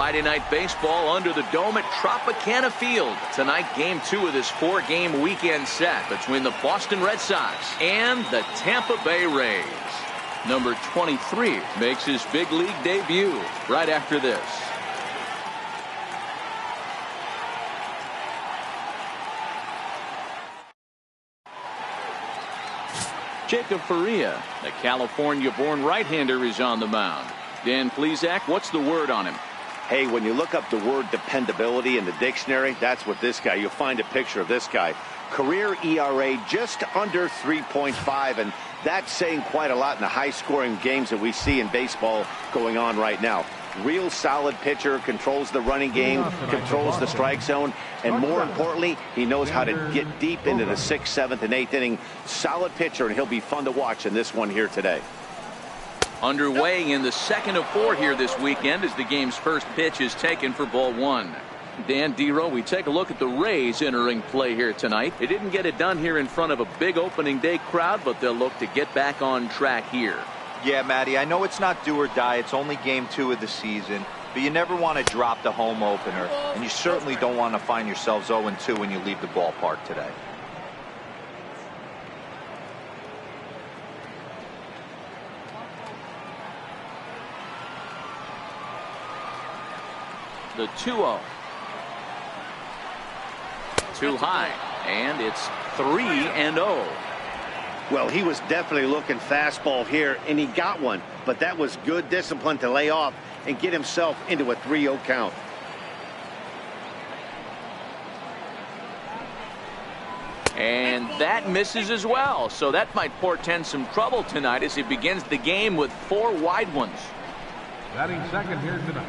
Friday Night Baseball under the dome at Tropicana Field. Tonight, Game 2 of this 4-game weekend set between the Boston Red Sox and the Tampa Bay Rays. Number 23 makes his big league debut right after this. Jacob Faria, the California-born right-hander, is on the mound. Dan Plesac, what's the word on him? Hey, when you look up the word dependability in the dictionary, that's what this guy, you'll find a picture of this guy. Career ERA just under 3.5, and that's saying quite a lot in the high-scoring games that we see in baseball going on right now. Real solid pitcher, controls the running game, controls the strike zone, and more importantly, he knows how to get deep into the 6th, 7th, and 8th inning. Solid pitcher, and he'll be fun to watch in this one here today. Underway in the 2nd of 4 here this weekend as the game's first pitch is taken for ball 1. Dan Dero, we take a look at the Rays entering play here tonight. They didn't get it done here in front of a big opening day crowd, but they'll look to get back on track here. Yeah, Matty, I know it's not do or die. It's only Game 2 of the season, but you never want to drop the home opener, and you certainly don't want to find yourselves 0-2 when you leave the ballpark today. The 2-0. Too high, and it's 3-0. Well, he was definitely looking fastball here, and he got one. But that was good discipline to lay off and get himself into a 3-0 count. And that misses as well. So that might portend some trouble tonight as he begins the game with 4 wide ones. Batting second here tonight,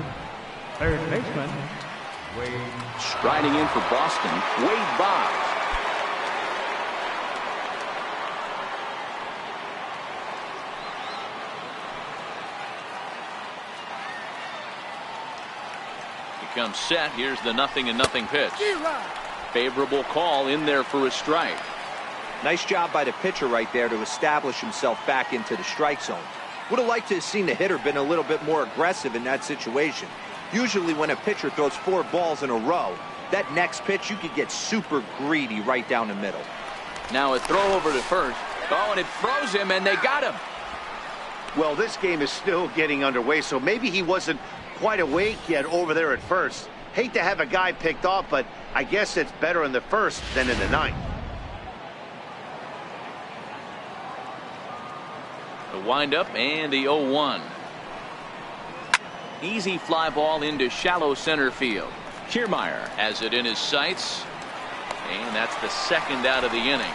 third baseman, Wade. Striding in for Boston, Wade Boggs. Comes set. Here's the 0-0 pitch. Favorable call in there for a strike. Nice job by the pitcher right there to establish himself back into the strike zone. Would have liked to have seen the hitter been a little bit more aggressive in that situation. Usually when a pitcher throws 4 balls in a row, that next pitch you could get super greedy right down the middle. Now a throw over to first. Oh, and it froze him, and they got him. Well, this game is still getting underway, so maybe he wasn't quite awake yet over there at first. Hate to have a guy picked off, but I guess it's better in the 1st than in the 9th. The windup and the 0-1. Easy fly ball into shallow center field. Kiermaier has it in his sights, and that's the 2nd out of the inning.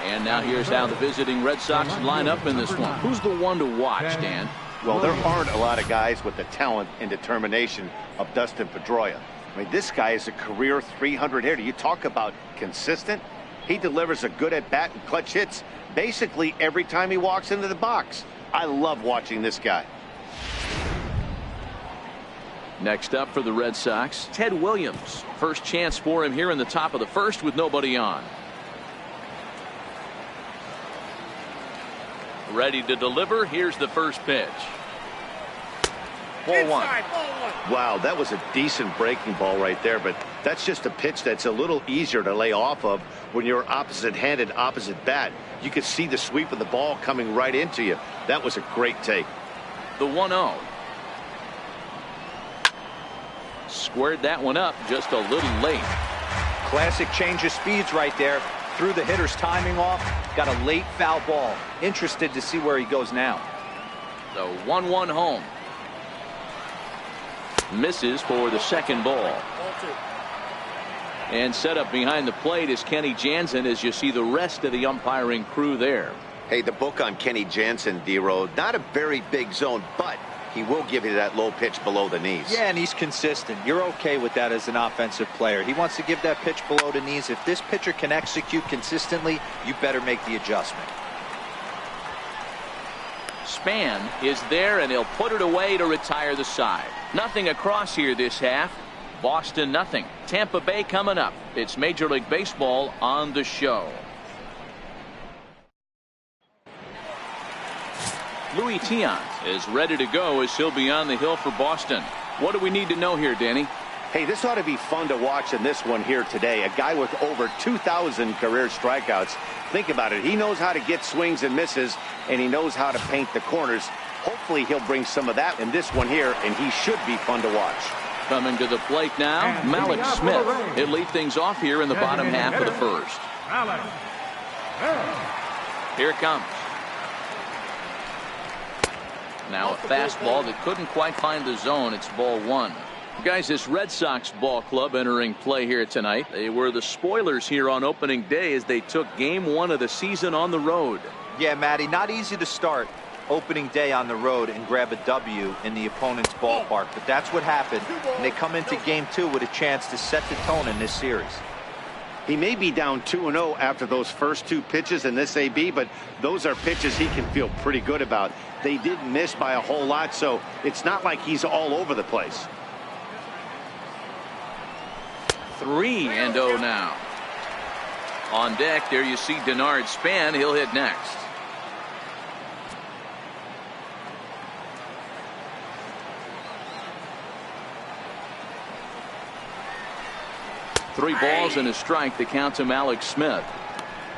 And now here's how the visiting Red Sox line up in this one. Who's the one to watch, Dan? Well, there aren't a lot of guys with the talent and determination of Dustin Pedroia. I mean, this guy is a career 300 hitter. You talk about consistent. He delivers a good at-bat and clutch hits basically every time he walks into the box. I love watching this guy. Next up for the Red Sox, Ted Williams. First chance for him here in the top of the 1st with nobody on. Ready to deliver. Here's the first pitch. Ball 1. Wow, that was a decent breaking ball right there, but that's just a pitch that's a little easier to lay off of when you're opposite-handed, opposite bat. You could see the sweep of the ball coming right into you. That was a great take. The 1-0. Squared that one up just a little late. Classic change of speeds right there. Threw the hitter's timing off. Got a late foul ball. Interested to see where he goes now. The 1-1 home. Misses for the 2nd ball. And set up behind the plate is Kenny Jansen as you see the rest of the umpiring crew there. Hey, the book on Kenny Jansen, Dero, not a very big zone, but he will give you that low pitch below the knees. Yeah, and he's consistent. You're okay with that as an offensive player. He wants to give that pitch below the knees. If this pitcher can execute consistently, you better make the adjustment. Span is there, and he'll put it away to retire the side. Nothing across here this half. Boston nothing. Tampa Bay coming up. It's Major League Baseball on the show. Louis Tiant is ready to go as he'll be on the hill for Boston. What do we need to know here, Danny? Hey, this ought to be fun to watch in this one here today. A guy with over 2,000 career strikeouts. Think about it. He knows how to get swings and misses, and he knows how to paint the corners. Hopefully he'll bring some of that in this one here, and he should be fun to watch. Coming to the plate now, Malik Smith. He'll lead things off here in the bottom half of the first. Here it comes. Now a fastball that couldn't quite find the zone. It's ball one. Guys, this Red Sox ball club entering play here tonight. They were the spoilers here on opening day as they took game one of the season on the road. Yeah, Matty, not easy to start opening day on the road and grab a W in the opponent's ballpark, but that's what happened, and they come into game two with a chance to set the tone in this series. He may be down 2-0 after those first two pitches in this AB, but those are pitches he can feel pretty good about. They did miss by a whole lot, so it's not like he's all over the place. 3-0 now. On deck, there you see Denard Span. He'll hit next. Three balls and a strike. The count to Malik Smith.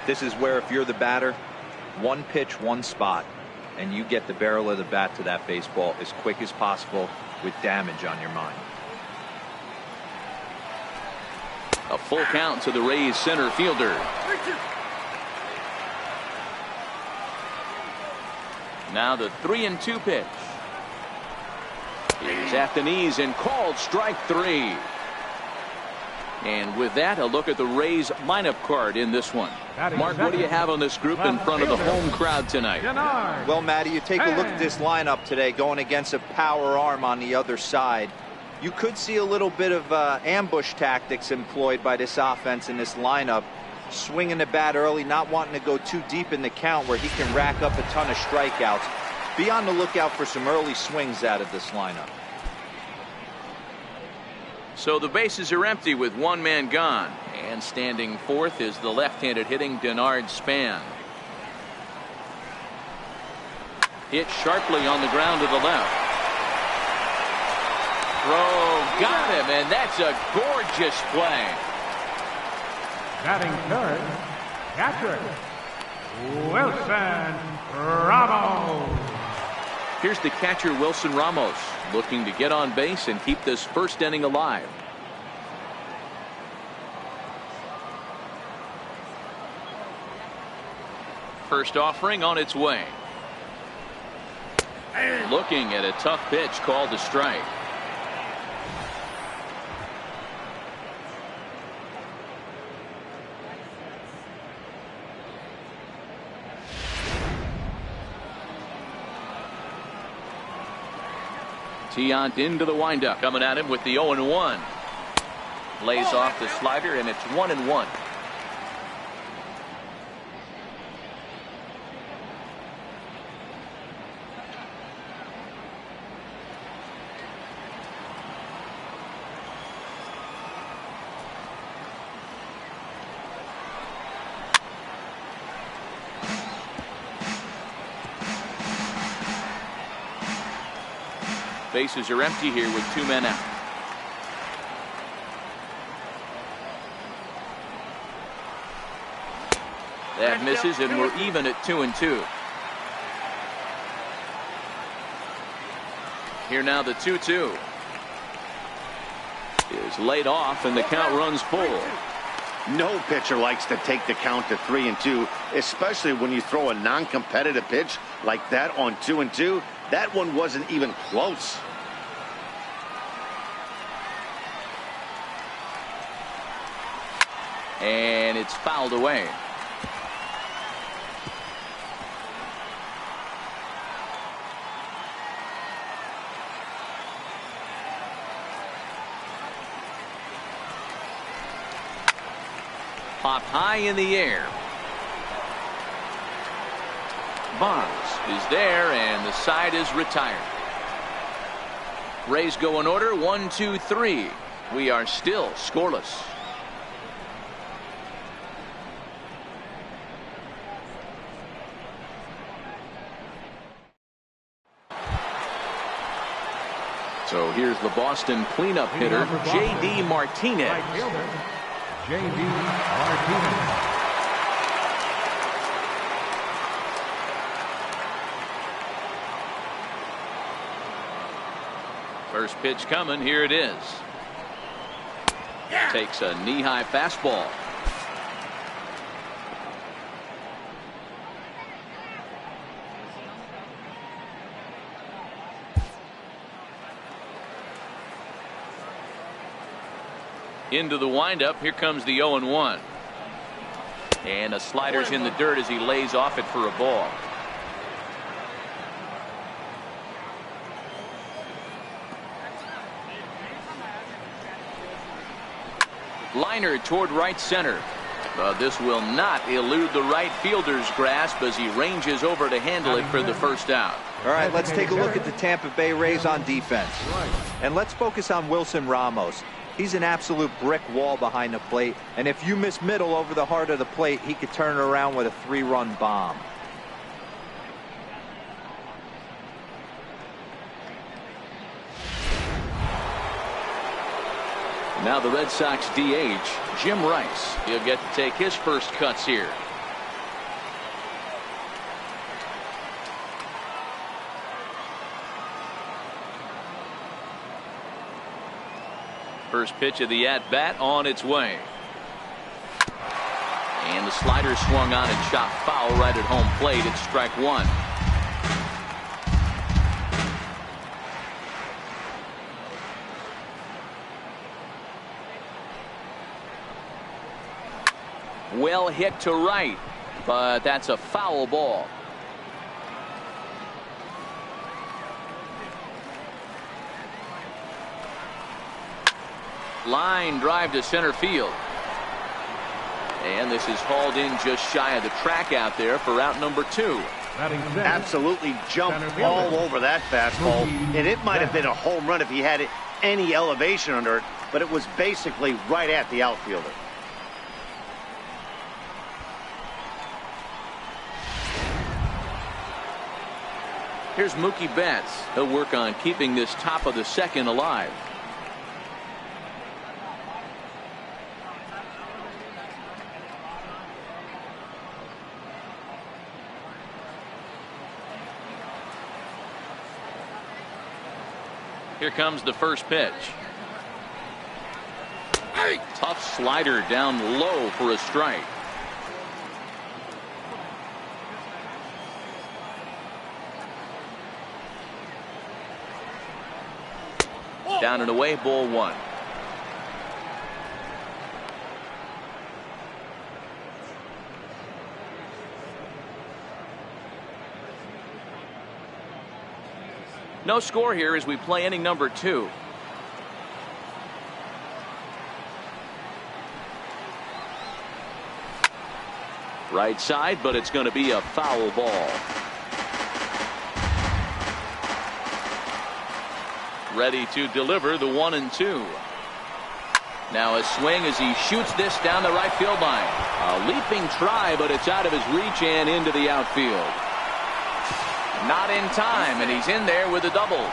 This is where, if you're the batter, one pitch, one spot, and you get the barrel of the bat to that baseball as quick as possible with damage on your mind. A full count to the Rays center fielder. Now the 3-2 pitch. He's at the knees and called strike three. And with that, a look at the Rays lineup card in this one. Mark, what do you have on this group in front of the home crowd tonight? Well, Matty, you take a look at this lineup today going against a power arm on the other side. You could see a little bit of ambush tactics employed by this offense in this lineup. Swinging the bat early, not wanting to go too deep in the count where he can rack up a ton of strikeouts. Be on the lookout for some early swings out of this lineup. So the bases are empty with one man gone. And standing fourth is the left-handed hitting Denard Span. Hit sharply on the ground to the left. Throw got him, and that's a gorgeous play. Batting third, catcher Wilson Ramos. Here's the catcher Wilson Ramos looking to get on base and keep this first inning alive. First offering on its way. Looking at a tough pitch called a strike. Tiant into the windup. Coming at him with the 0-1. Lays off the slider, and it's 1-1. Bases are empty here with two men out. That misses, and we're even at 2-2. Here now the 2-2 is laid off, and the count runs full. No pitcher likes to take the count to 3-2, especially when you throw a non-competitive pitch like that on 2-2. That one wasn't even close. And it's fouled away. Popped high in the air. Barnes is there, and the side is retired. Rays go in order 1, 2, 3. We are still scoreless. So here's the Boston cleanup hitter, J.D. Martinez. Right fielder, J.D. Martinez. First pitch coming. Here it is. Takes a knee-high fastball. Into the windup. Here comes the 0-1. And a slider's in the dirt as he lays off it for a ball. Liner toward right center. This will not elude the right fielder's grasp as he ranges over to handle it for the first out. All right, let's take a look at the Tampa Bay Rays on defense. And let's focus on Wilson Ramos. He's an absolute brick wall behind the plate, and if you miss middle over the heart of the plate, he could turn it around with a 3-run bomb. Now the Red Sox DH, Jim Rice. He'll get to take his first cuts here. First pitch of the at-bat on its way. And the slider swung on and shot foul right at home plate. It's strike one. Well hit to right, but that's a foul ball. Line drive to center field. And this is hauled in just shy of the track out there for out number 2. Absolutely jumped all over that fastball, and it might have been a home run if he had any elevation under it, but it was basically right at the outfielder. Here's Mookie Betts. He'll work on keeping this top of the second alive. Here comes the first pitch. Tough slider down low for a strike. Down and away, ball one. No score here as we play inning number 2. Right side, but it's going to be a foul ball. Ready to deliver the 1-2. Now a swing as he shoots this down the right field line. A leaping try, but it's out of his reach and into the outfield. Not in time, and he's in there with a double.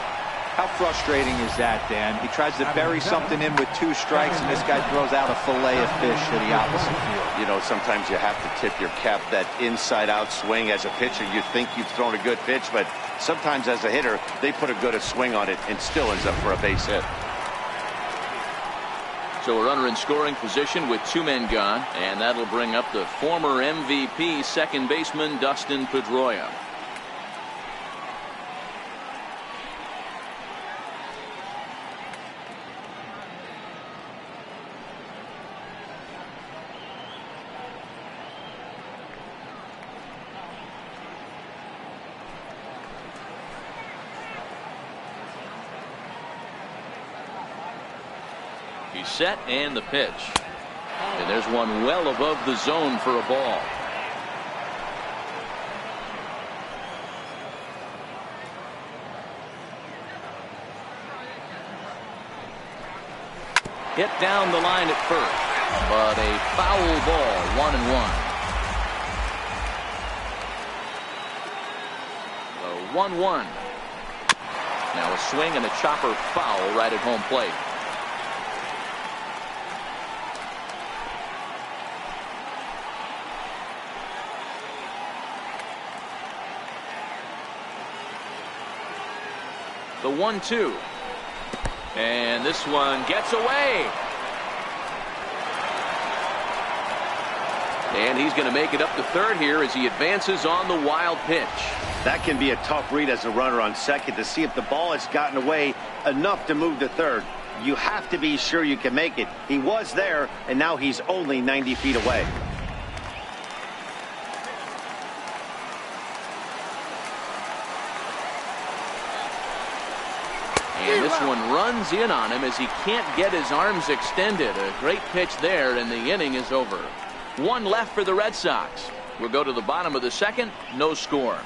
How frustrating is that, Dan? He tries to bury something in with 2 strikes, and this guy throws out a fillet of fish to the opposite field. You know, sometimes you have to tip your cap. That inside-out swing as a pitcher, you think you've thrown a good pitch, but sometimes as a hitter, they put a good swing on it and still ends up for a base hit. So a runner in scoring position with 2 men gone, and that'll bring up the former MVP second baseman Dustin Pedroia. He's set and the pitch. And there's one well above the zone for a ball. Hit down the line at first, but a foul ball, 1-1. 1-1. Now a swing and a chopper foul right at home plate. The 1-2. And this one gets away. And he's going to make it up to third here as he advances on the wild pitch. That can be a tough read as a runner on second to see if the ball has gotten away enough to move to third. You have to be sure you can make it. He was there, and now he's only 90 feet away. And this one runs in on him as he can't get his arms extended. A great pitch there, and the inning is over. One left for the Red Sox. We'll go to the bottom of the second. No score.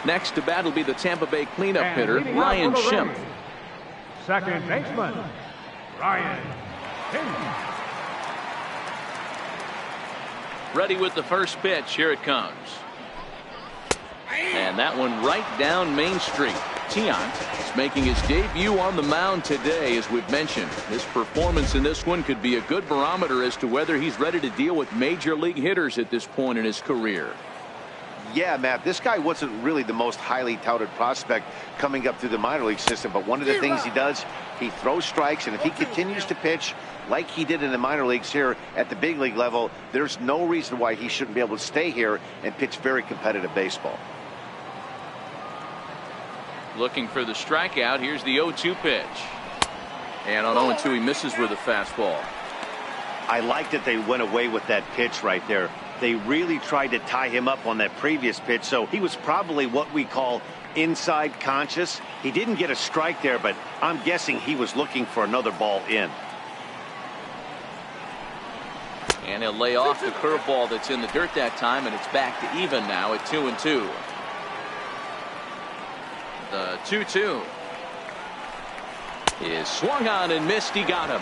Next to bat will be the Tampa Bay cleanup hitter, Ryan Schimpf. Second baseman, Ryan Schimpf. Ready with the first pitch. Here it comes. And that one right down Main Street. Tiant is making his debut on the mound today, as we've mentioned. His performance in this one could be a good barometer as to whether he's ready to deal with major league hitters at this point in his career. Yeah, Matt, this guy wasn't really the most highly touted prospect coming up through the minor league system, but one of the things he does, he throws strikes, and if he continues to pitch like he did in the minor leagues here at the big league level, there's no reason why he shouldn't be able to stay here and pitch very competitive baseball. Looking for the strikeout. Here's the 0-2 pitch. And on 0-2 he misses with a fastball. I like that they went away with that pitch right there. They really tried to tie him up on that previous pitch, so he was probably what we call inside conscious. He didn't get a strike there, but I'm guessing he was looking for another ball in. And he'll lay off the curveball that's in the dirt that time, and it's back to even now at 2-2. The 2-2 is swung on and missed. He got him.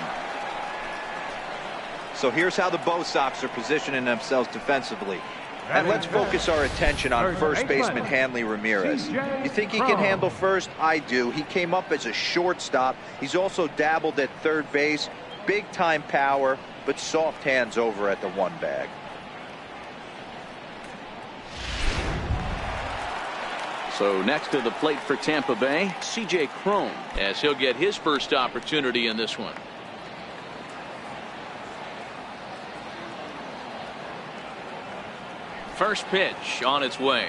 So here's how the Bo Sox are positioning themselves defensively. And let's focus our attention on first baseman Hanley Ramirez. You think he can handle first? I do. He came up as a shortstop. He's also dabbled at third base. Big time power, but soft hands over at the one bag. So next to the plate for Tampa Bay, C.J. Cron, as he'll get his first opportunity in this one. First pitch on its way.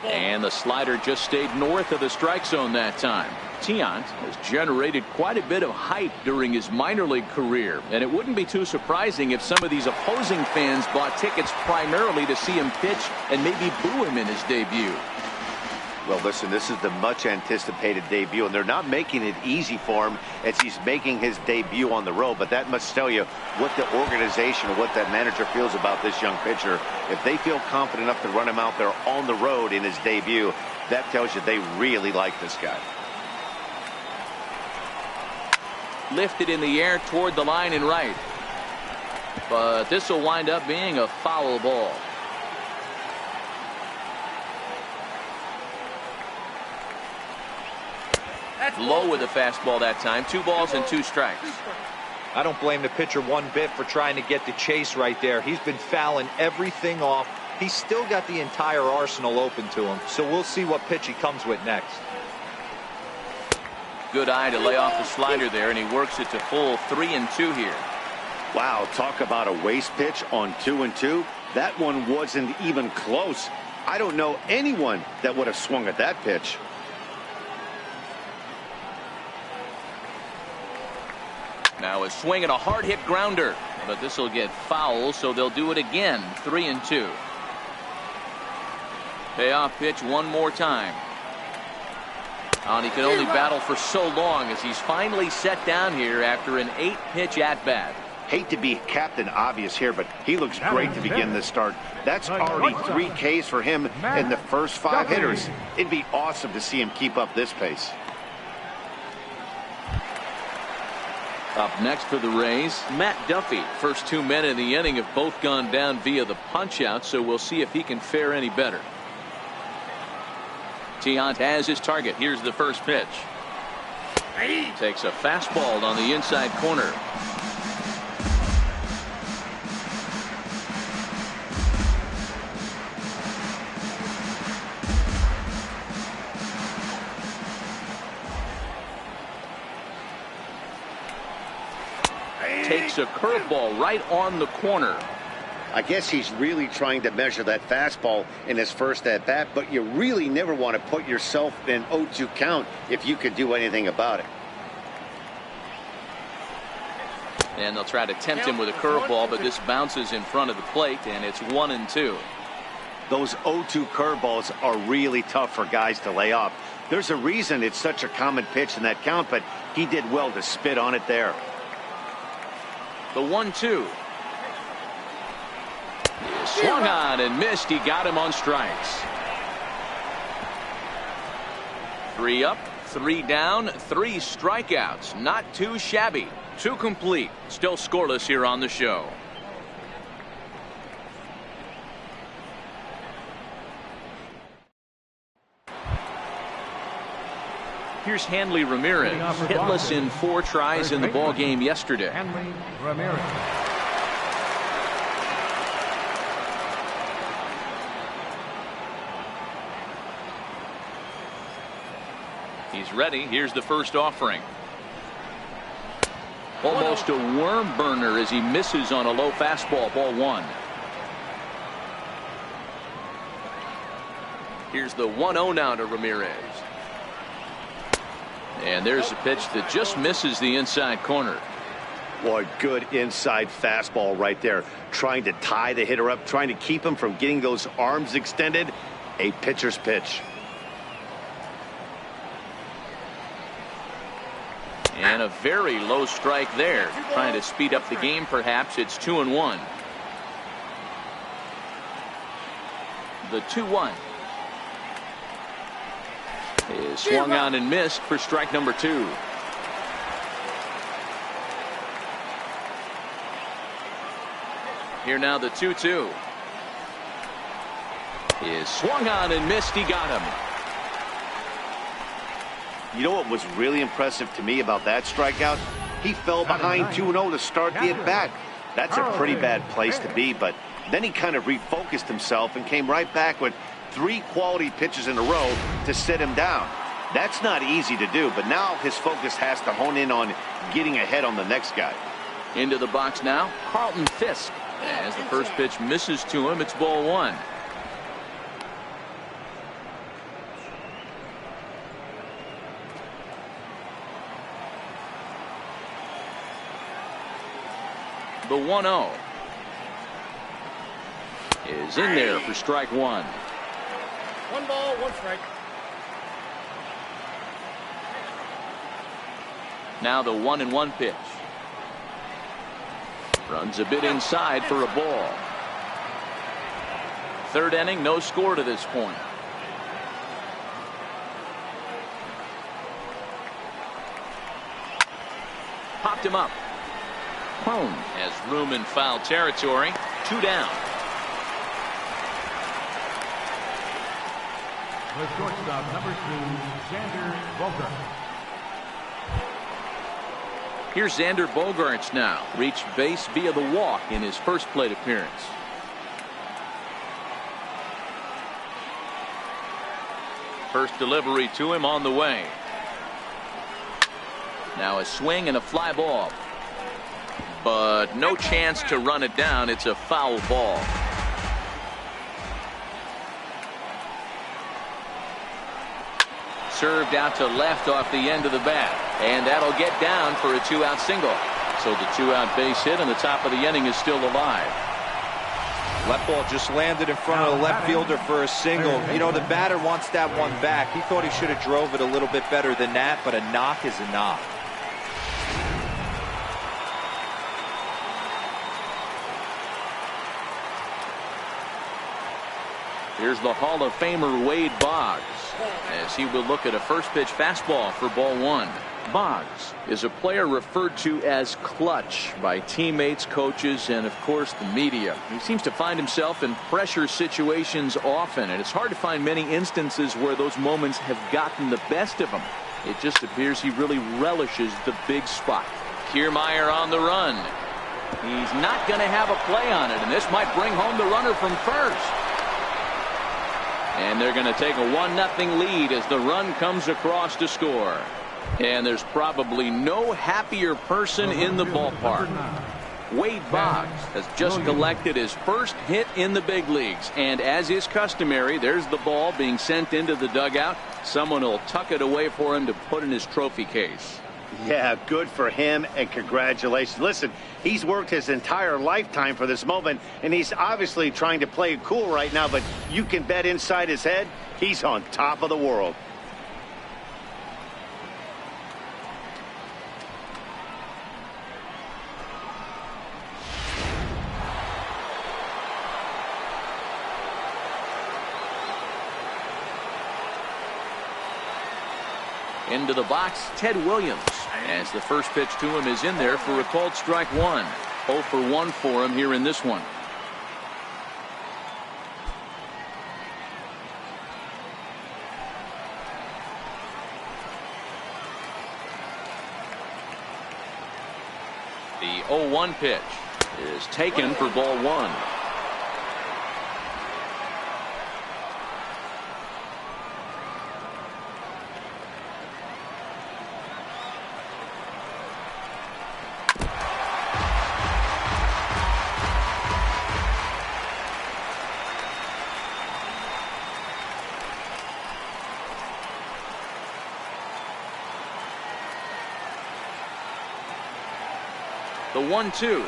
And the slider just stayed north of the strike zone that time. Tiant has generated quite a bit of hype during his minor league career, and it wouldn't be too surprising if some of these opposing fans bought tickets primarily to see him pitch and maybe boo him in his debut. Well, listen, this is the much anticipated debut, and they're not making it easy for him as he's making his debut on the road, but that must tell you what the organization or what that manager feels about this young pitcher. If they feel confident enough to run him out there on the road in his debut, that tells you they really like this guy. Lifted in the air toward the line and right, but this will wind up being a foul ball. Low with the fastball that time. 2 balls and 2 strikes. I don't blame the pitcher one bit for trying to get the chase right there. He's been fouling everything off. He's still got the entire arsenal open to him, so we'll see what pitch he comes with next. Good eye to lay off the slider there, and he works it to full 3-2 here. Wow, talk about a waste pitch on 2-2. That one wasn't even close. I don't know anyone that would have swung at that pitch. Now a swing and a hard hit grounder, but this will get foul, so they'll do it again. 3-2. Payoff pitch one more time. And he can only battle for so long as he's finally set down here after an 8-pitch at-bat. Hate to be Captain Obvious here, but he looks great to begin this start. That's already 3 Ks for him in the first 5 hitters. It'd be awesome to see him keep up this pace. Up next for the Rays, Matt Duffy. First 2 men in the inning have both gone down via the punch out, so we'll see if he can fare any better. Tiant has his target. Here's the first pitch. Takes a fastball on the inside corner. Takes a curveball right on the corner. I guess he's really trying to measure that fastball in his first at bat, but you really never want to put yourself in an 0-2 count if you could do anything about it. And they'll try to tempt him with a curveball, but this bounces in front of the plate, and it's 1-2. Those 0-2 curveballs are really tough for guys to lay off. There's a reason it's such a common pitch in that count, but he did well to spit on it there. The 1-2. Swung on and missed. He got him on strikes. 3 up, 3 down, 3 strikeouts. Not too shabby. 2 complete. Still scoreless here on the show. Here's Hanley Ramirez, hitless in 4 tries in the ball game yesterday. Hanley Ramirez. He's ready. Here's the first offering. Almost a worm burner as he misses on a low fastball. Ball 1. Here's the 1-0 now to Ramirez. And there's a pitch that just misses the inside corner. Boy, good inside fastball right there. Trying to tie the hitter up, trying to keep him from getting those arms extended. A pitcher's pitch. And a very low strike there. Trying to speed up the game, perhaps. It's 2-1. The 2-1 is swung on and missed for strike number 2. Here now the 2-2 is swung on and missed. He got him. You know what was really impressive to me about that strikeout? He fell behind 2-0 to start the at-bat. That's a pretty bad place to be, but then he kind of refocused himself and came right back with 3 quality pitches in a row to sit him down. That's not easy to do, but now his focus has to hone in on getting ahead on the next guy. Into the box now, Carlton Fisk. As the first pitch misses to him, it's ball 1. The 1-0 is in there for strike 1. 1 ball, 1 strike. Now the 1-1 pitch. Runs a bit inside for a ball. 3rd inning, no score to this point. Popped him up. Home has room in foul territory. 2 down. The shortstop, number 2, Xander Bogart. Here's Xander Bogaerts now. Reached base via the walk in his first plate appearance. First delivery to him on the way. Now a swing and a fly ball. But no chance to run it down. It's a foul ball. Served out to left off the end of the bat. And that'll get down for a 2-out single. So the 2-out base hit and the top of the inning is still alive. Left ball just landed in front of the left fielder for a single. You know, the batter wants that one back. He thought he should have drove it a little bit better than that, but a knock is a knock. Here's the Hall of Famer Wade Boggs as he will look at a first pitch fastball for ball 1. Boggs is a player referred to as clutch by teammates, coaches, and of course the media. He seems to find himself in pressure situations often, and it's hard to find many instances where those moments have gotten the best of him. It just appears he really relishes the big spot. Kiermaier on the run. He's not going to have a play on it, and this might bring home the runner from first. And they're going to take a 1-0 lead as the run comes across to score. And there's probably no happier person in the ballpark. Wade Boggs has just collected his first hit in the big leagues, and as is customary, there's the ball being sent into the dugout. Someone will tuck it away for him to put in his trophy case. Yeah, good for him, and congratulations. Listen, he's worked his entire lifetime for this moment, and he's obviously trying to play it cool right now, but you can bet inside his head, he's on top of the world. Into the box, Ted Williams, as the first pitch to him is in there for a called strike one. 0 for 1 for him here in this one. The 0-1 pitch is taken for ball one. The 1-2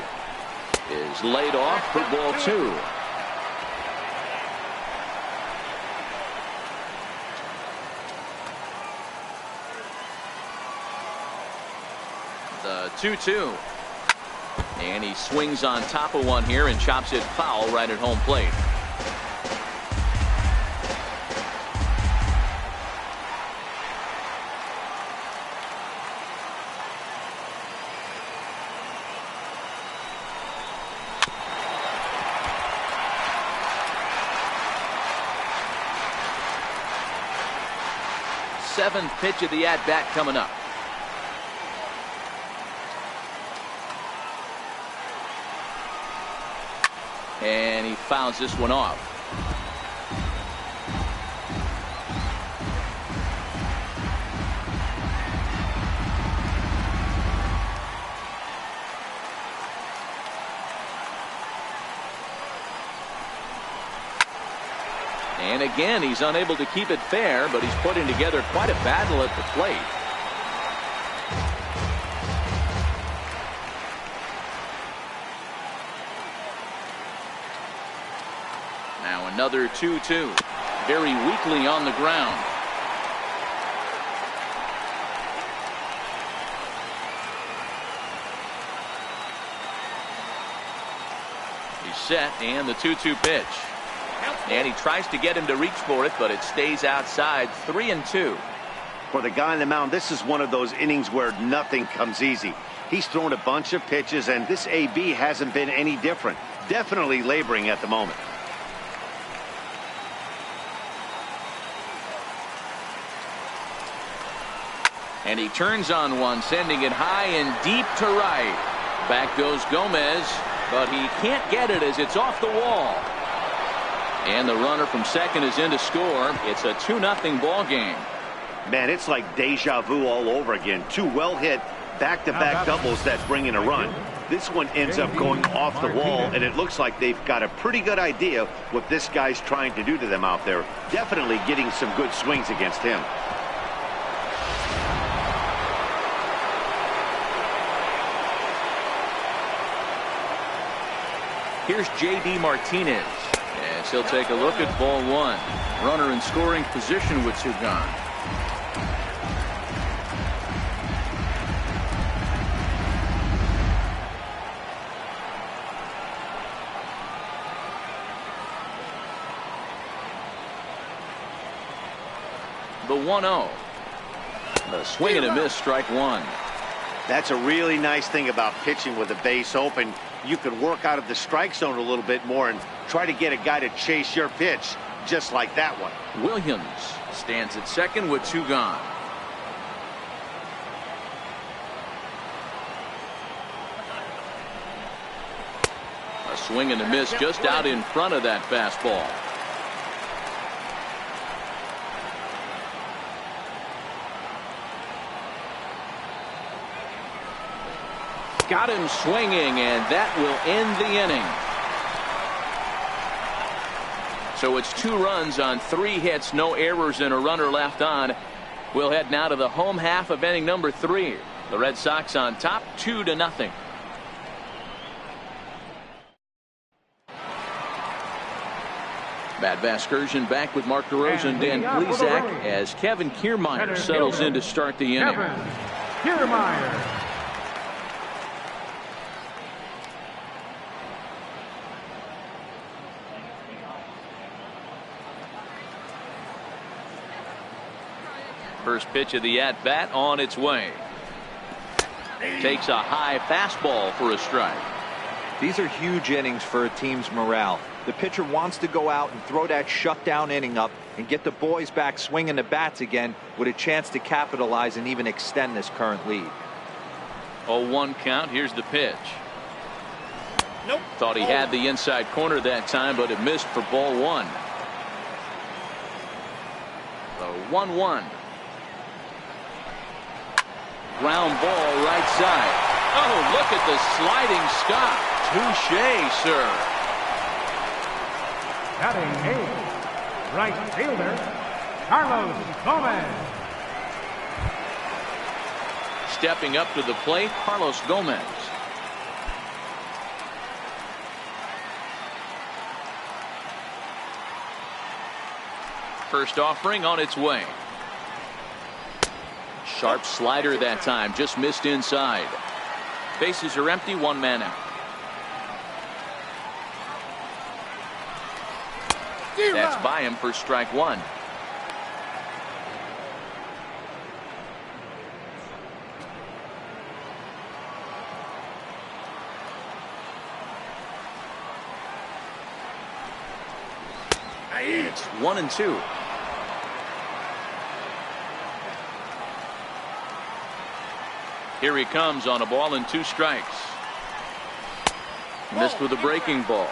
is laid off for ball two. The 2-2. And he swings on top of one here and chops it foul right at home plate. Seventh pitch of the at-bat coming up. And he fouls this one off. And again, he's unable to keep it fair, but he's putting together quite a battle at the plate. Now another 2-2. Very weakly on the ground. He's set, and the 2-2 pitch. And he tries to get him to reach for it, but it stays outside. 3-2. For the guy on the mound, this is one of those innings where nothing comes easy. He's thrown a bunch of pitches, and this AB hasn't been any different. Definitely laboring at the moment. And he turns on one, sending it high and deep to right. Back goes Gomez, but he can't get it as it's off the wall. And the runner from second is in to score. It's a 2-0 ball game. Man, it's like deja vu all over again. Two well-hit back-to-back doubles that's bringing a run. This one ends up going off the wall, and it looks like they've got a pretty good idea what this guy's trying to do to them out there. Definitely getting some good swings against him. Here's J.D. Martinez. As he'll take a look at ball one. Runner in scoring position with two gone. The 1-0. A swing and a miss, strike one. That's a really nice thing about pitching with the base open. You can work out of the strike zone a little bit more and try to get a guy to chase your pitch, just like that one. Williams stands at second with two gone. A swing and a miss just out in front of that fastball. Got him swinging, and that will end the inning. So it's 2 runs on 3 hits, no errors, and a runner left on. We'll head now to the home half of inning number 3. The Red Sox on top 2-0. Matt Vasgersian back with Mark DeRosa and Dan Plesac as Kevin Kiermaier settles in to start the inning. Kevin Kiermaier. First pitch of the at-bat on its way. Takes a high fastball for a strike. These are huge innings for a team's morale. The pitcher wants to go out and throw that shutdown inning up and get the boys back swinging the bats again with a chance to capitalize and even extend this current lead. 0-1 count. Here's the pitch. Nope. Thought he had the inside corner that time, but it missed for ball 1. The 1-1. Ground ball right side. Oh, look at the sliding stop. Touche, sir. Batting 8th, right fielder, Carlos Gomez. Stepping up to the plate, Carlos Gomez. First offering on its way. Sharp slider that time, just missed inside. Bases are empty, 1 man out. That's by him for strike 1. It's 1-2. Here he comes on a ball and 2 strikes. Missed with a breaking ball.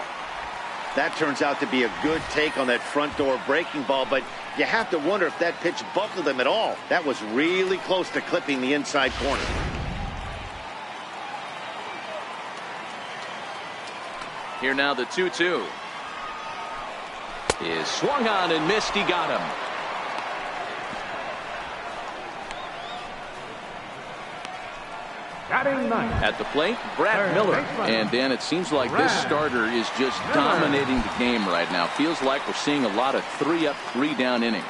That turns out to be a good take on that front door breaking ball, but you have to wonder if that pitch buckled him at all. That was really close to clipping the inside corner. Here now the 2-2. Is swung on and missed. He got him. Batting 9th. At the plate, Brad Miller. And Dan, it seems like this starter is just dominating the game right now. Feels like we're seeing a lot of 3-up, 3-down innings.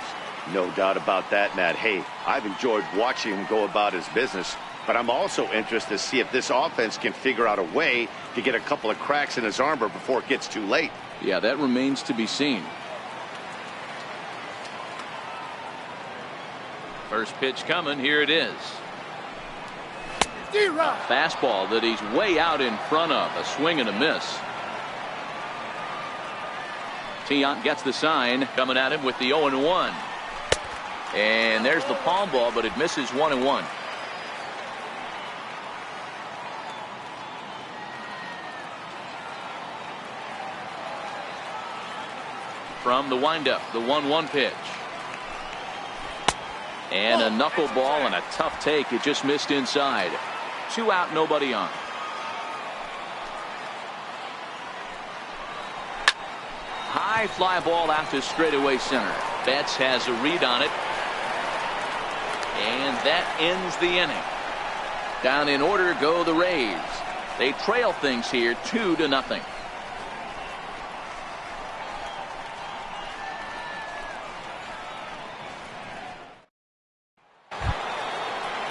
No doubt about that, Matt. Hey, I've enjoyed watching him go about his business, but I'm also interested to see if this offense can figure out a way to get a couple of cracks in his armor before it gets too late. Yeah, that remains to be seen. First pitch coming. Here it is. A fastball that he's way out in front of. A swing and a miss. Tiant gets the sign, coming at him with the 0-1. And there's the palm ball, but it misses 1-1. From the windup, the 1-1 pitch. And a knuckleball and a tough take. It just missed inside. 2 out, nobody on. High fly ball out to straightaway center. Betts has a read on it. And that ends the inning. Down in order go the Rays. They trail things here 2-0.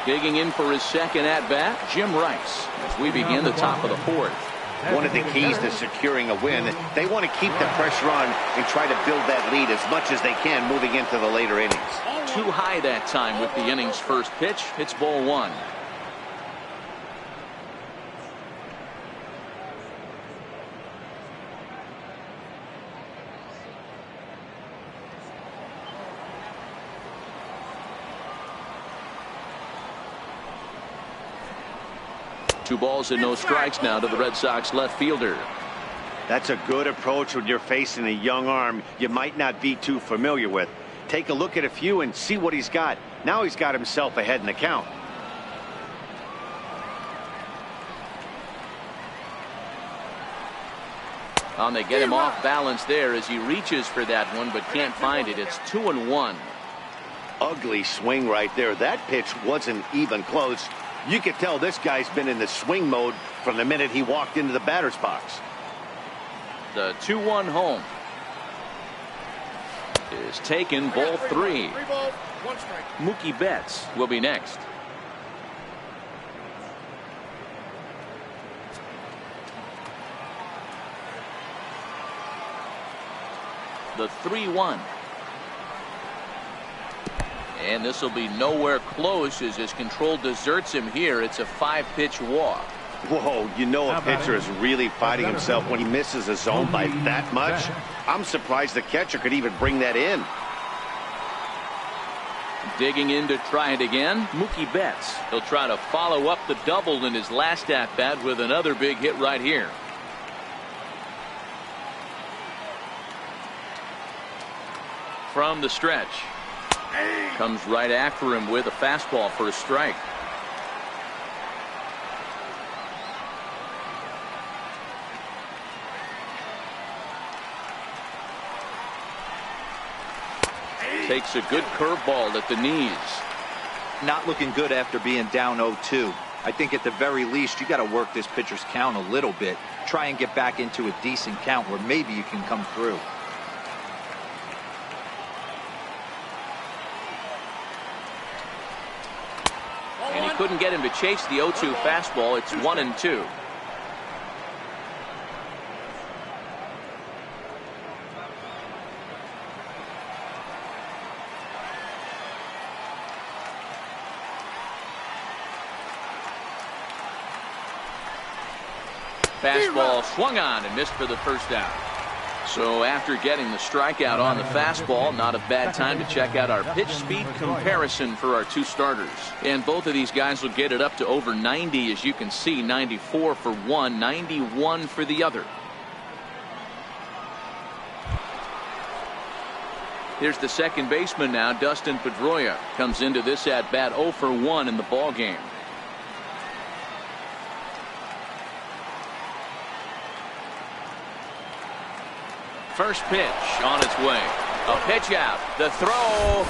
Digging in for his second at-bat, Jim Rice, as we begin the top of the 4th. One of the keys to securing a win, they want to keep the pressure on and try to build that lead as much as they can moving into the later innings. too high that time with the inning's first pitch. It's ball one. Two balls and no strikes now to the Red Sox left fielder. That's a good approach when you're facing a young arm you might not be too familiar with. Take a look at a few and see what he's got. Now he's got himself ahead in the count. And they get him off balance there as he reaches for that one but can't find it. It's 2-1. Ugly swing right there. That pitch wasn't even close. You could tell this guy's been in the swing mode from the minute he walked into the batter's box. The 2-1 home is taken. Ball three. 3 balls, 1 strike. Mookie Betts will be next. The 3-1. And this will be nowhere close as his control deserts him here. It's a 5-pitch walk. Whoa, you know a pitcher is really fighting himself when he misses a zone by that much. I'm surprised the catcher could even bring that in. Digging in to try it again, Mookie Betts. He'll try to follow up the double in his last at-bat with another big hit right here. From the stretch. Comes right after him with a fastball for a strike. Takes a good curveball at the knees. Not looking good after being down 0-2. I think at the very least you got to work this pitcher's count a little bit. Try and get back into a decent count where maybe you can come through. And he couldn't get him to chase the 0-2 fastball. It's 1-2. Fastball swung on and missed for the first out. So after getting the strikeout on the fastball, not a bad time to check out our pitch speed comparison for our two starters. And both of these guys will get it up to over 90, as you can see. 94 for one, 91 for the other. Here's the second baseman now, Dustin Pedroia. Comes into this at bat 0 for 1 in the ball game. First pitch on its way. A pitch out. The throw.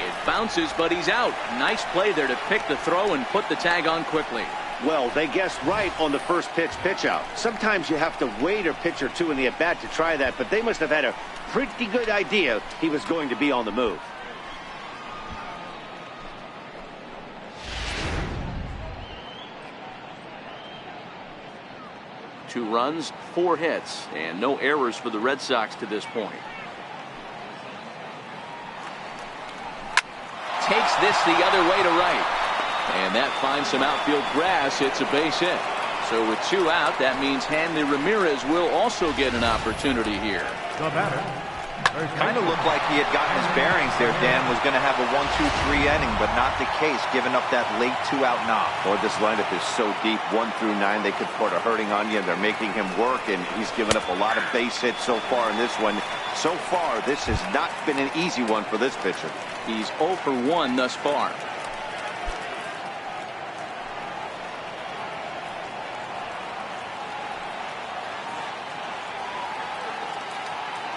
It bounces, but he's out. Nice play there to pick the throw and put the tag on quickly. Well, they guessed right on the first pitch out. Sometimes you have to wait a pitch or two in the at-bat to try that, but they must have had a pretty good idea he was going to be on the move. Two runs, 4 hits, and no errors for the Red Sox to this point. Takes this the other way to right. And that finds some outfield grass. It's a base hit. So with 2 out, that means Hanley Ramirez will also get an opportunity here. The batter. Kind of looked like he had gotten his bearings there, Dan. Was going to have a 1-2-3 inning, but not the case, giving up that late 2-out knock. Boy, this lineup is so deep, 1 through 9. They could put a hurting on you, and they're making him work, and he's given up a lot of base hits so far in this one. So far, this has not been an easy one for this pitcher. He's 0 for 1 thus far.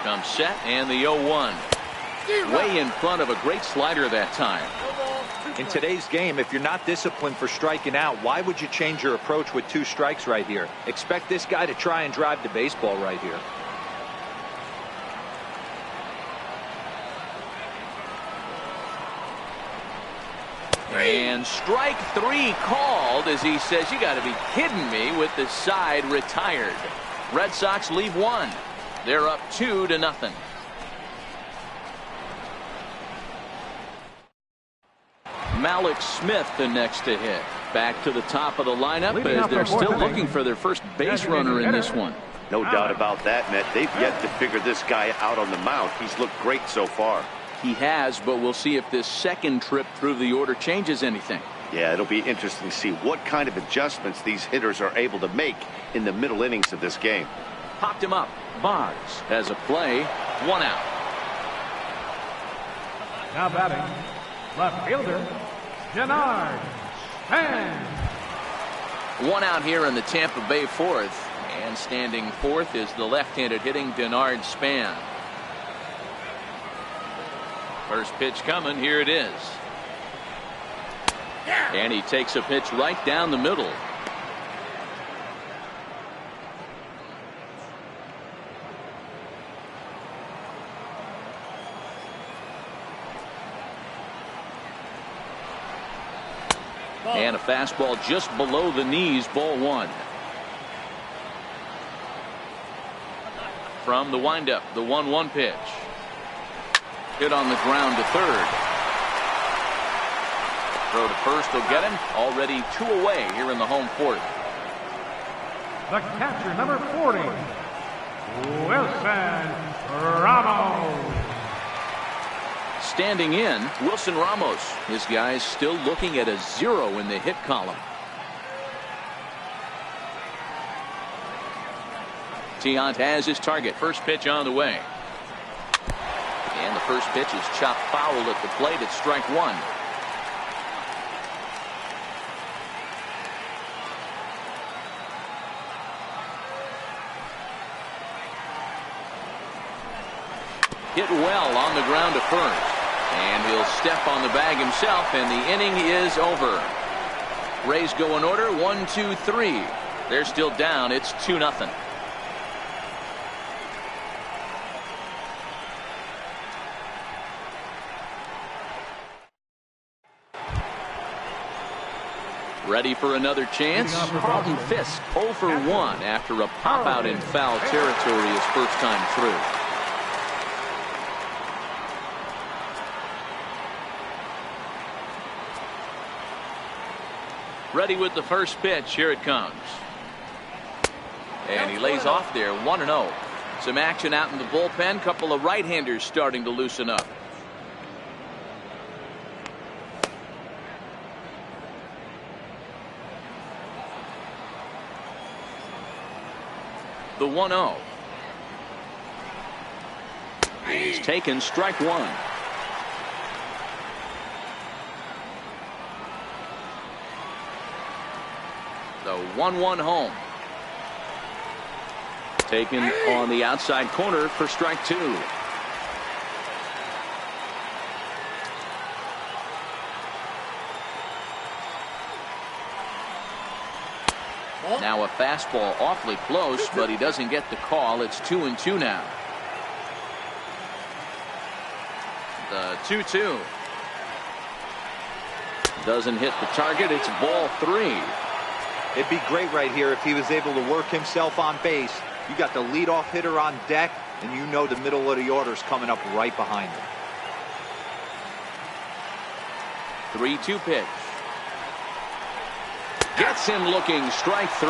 Comes set, and the 0-1. Way in front of a great slider that time. In today's game, if you're not disciplined for striking out, why would you change your approach with 2 strikes right here? Expect this guy to try and drive the baseball right here. And strike 3 called, as he says, you got to be kidding me, with the side retired. Red Sox leave 1. They're up 2-0. Malik Smith the next to hit. Back to the top of the lineup as they're still looking for their first base runner in this one. No doubt about that, Matt. They've yet to figure this guy out on the mound. He's looked great so far. He has, but we'll see if this second trip through the order changes anything. Yeah, it'll be interesting to see what kind of adjustments these hitters are able to make in the middle innings of this game. Popped him up. Boggs has a play. 1 out. Now batting, left fielder, Denard Span. 1 out here in the Tampa Bay fourth. And standing fourth is the left-handed hitting Denard Span. First pitch coming. Here it is. And he takes a pitch right down the middle. And a fastball just below the knees, ball 1. From the windup, the 1-1 pitch. Hit on the ground to third. Throw to first will get him. Already 2 away here in the home fourth. The catcher, number 40, Wilson Ramos. Standing in, Wilson Ramos. His guys still looking at a 0 in the hit column. Tiant has his target. First pitch on the way. And the first pitch is chopped foul at the plate. It's strike 1. Hit well on the ground to first. And he'll step on the bag himself, and the inning is over. Rays go in order. 1, 2, 3. They're still down. It's 2-0. Ready for another chance? Carlton Fisk 0 for 1 after a pop out in foul territory his first time through. Ready with the first pitch. Here it comes. And he lays off there. 1-0. Some action out in the bullpen. Couple of right-handers starting to loosen up. The 1-0 is taken. Strike 1. The 1-1 home. Taken on the outside corner for strike 2. Now a fastball awfully close, but he doesn't get the call. It's 2-2 now. The 2-2 doesn't hit the target. It's ball 3. It'd be great right here if he was able to work himself on base. You got the leadoff hitter on deck, and you know the middle of the order's coming up right behind him. 3-2 pitch. Gets him looking. Strike 3.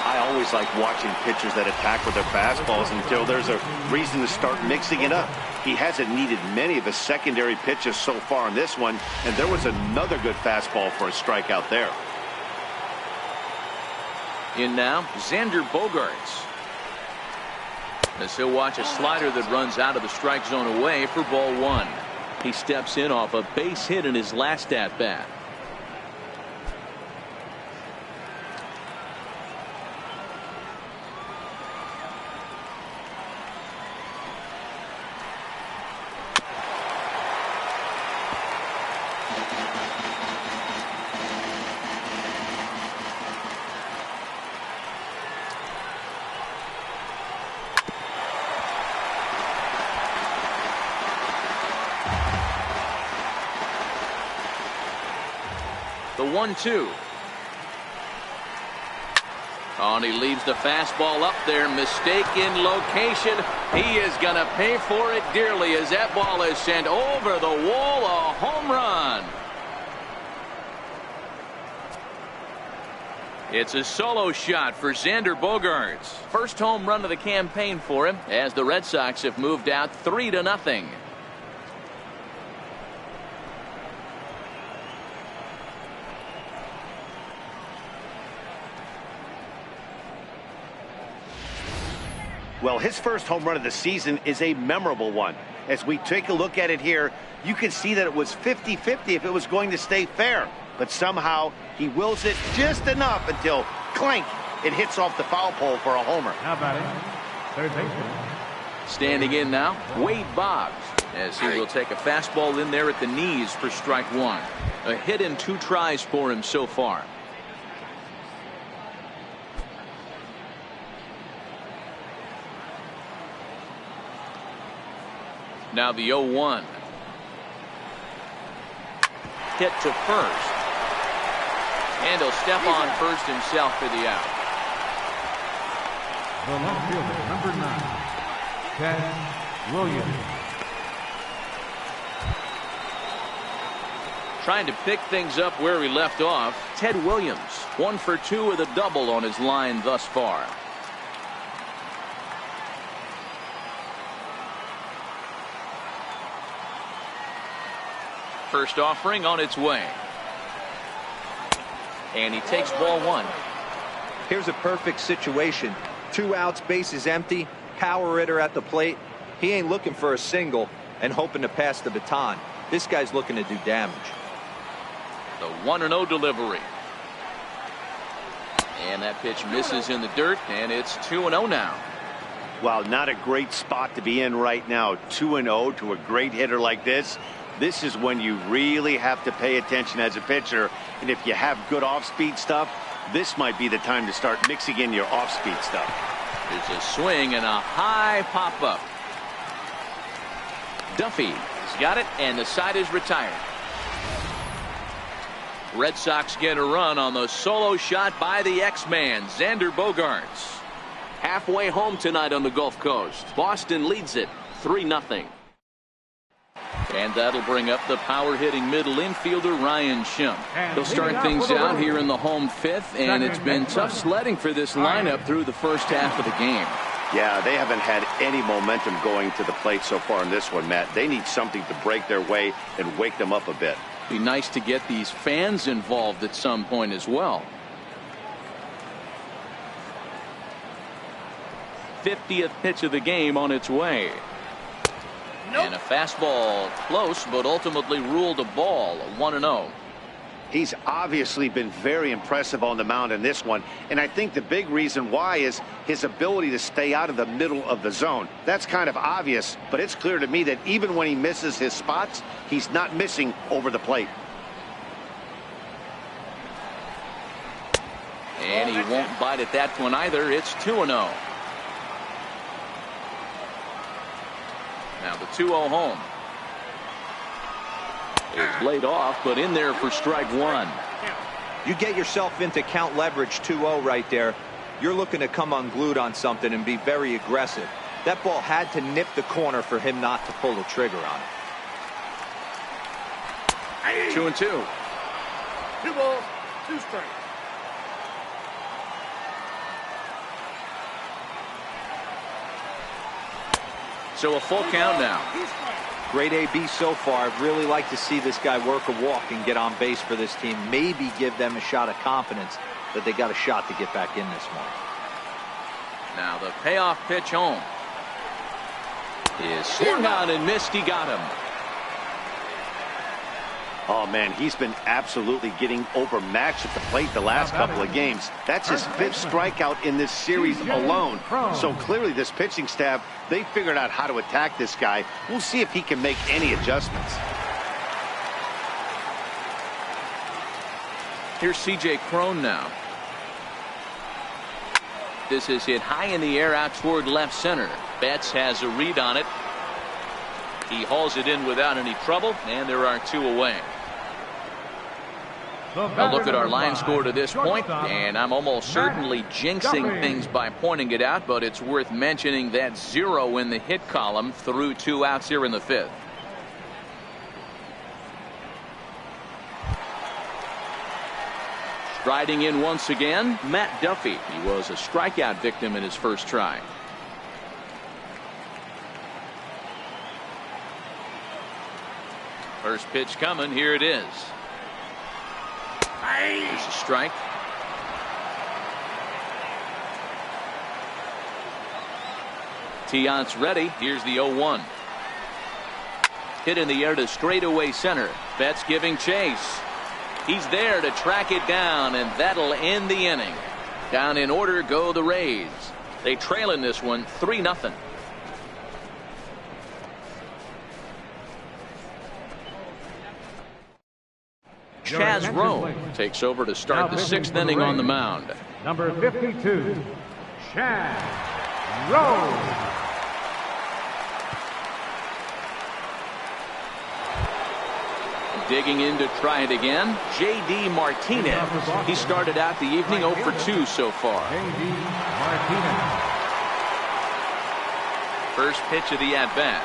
I always like watching pitchers that attack with their fastballs until there's a reason to start mixing it up. He hasn't needed many of his secondary pitches so far in this one, and there was another good fastball for a strikeout there. In now, Xander Bogaerts. As he'll watch a slider that runs out of the strike zone away for ball 1. He steps in off a base hit in his last at bat. The 1-2. Oh, and he leaves the fastball up there. Mistaken location. He is going to pay for it dearly as that ball is sent over the wall. A home run. It's a solo shot for Xander Bogaerts. First home run of the campaign for him as the Red Sox have moved out 3-0. Well, his first home run of the season is a memorable one. As we take a look at it here, you can see that it was 50-50 if it was going to stay fair. But somehow he wills it just enough until clank, it hits off the foul pole for a homer. How about it? Third baseman. Standing in now, Wade Boggs, as he will take a fastball in there at the knees for strike one. A hit in 2 tries for him so far. Now the 0-1. Hit to first. And he'll step on first himself for the out. The left fielder, number 9, Ted Williams. Trying to pick things up where he left off. Ted Williams, 1 for 2 with a double on his line thus far. First offering on its way. And he takes ball 1. Here's a perfect situation. 2 outs, bases empty, power hitter at the plate. He ain't looking for a single and hoping to pass the baton. This guy's looking to do damage. The 1-0 delivery. And that pitch misses in the dirt, and it's 2-0 now. Wow, not a great spot to be in right now. 2-0 to a great hitter like this. This is when you really have to pay attention as a pitcher. And if you have good off-speed stuff, this might be the time to start mixing in your off-speed stuff. There's a swing and a high pop-up. Duffy's got it, and the side is retired. Red Sox get a run on the solo shot by the X-Man, Xander Bogaerts. Halfway home tonight on the Gulf Coast. Boston leads it 3-0. And that'll bring up the power-hitting middle infielder Ryan Schimpf. He'll start things out here in the home 5th, and it's been tough sledding for this lineup through the first half of the game. Yeah, they haven't had any momentum going to the plate so far in this one, Matt. They need something to break their way and wake them up a bit. Be nice to get these fans involved at some point as well. 50th pitch of the game on its way. Nope. And a fastball close, but ultimately ruled a ball. 1-0. He's obviously been very impressive on the mound in this one, and I think the big reason why is his ability to stay out of the middle of the zone. That's kind of obvious, but it's clear to me that even when he misses his spots, he's not missing over the plate. And he won't bite at that one either. It's 2-0. Now the 2-0 home is laid off, but in there for strike 1. You get yourself into count leverage 2-0 right there. You're looking to come unglued on something and be very aggressive. That ball had to nip the corner for him not to pull the trigger on it. 2-2. 2 balls, 2 strikes. So a full count now. Great AB so far. I'd really like to see this guy work a walk and get on base for this team. Maybe give them a shot of confidence that they got a shot to get back in this one. Now the payoff pitch home is swung on and missed. He got him. Oh, man, he's been absolutely getting overmatched at the plate the last couple of games. That's his 5th strikeout in this series alone. So clearly this pitching staff, they figured out how to attack this guy. We'll see if he can make any adjustments. Here's C.J. Cron now. This is hit high in the air out toward left center. Betts has a read on it. He hauls it in without any trouble, and there are 2 away. A look at our line score to this point, and I'm almost certainly jinxing things by pointing it out, but it's worth mentioning that 0 in the hit column through 2 outs here in the 5th. Striding in once again, Matt Duffy. He was a strikeout victim in his first try. First pitch coming. Here it is. Here's a strike. Tiant's ready. Here's the 0-1. Hit in the air to straightaway center. Betts giving chase. He's there to track it down, and that'll end the inning. Down in order go the Rays. They trail in this one 3-0. Chaz Rowe takes over to start the 6th inning on the mound. Number 52, Chaz Rowe. Digging in to try it again, J.D. Martinez. He started out the evening 0 for 2 so far. J.D. Martinez. First pitch of the at-bat.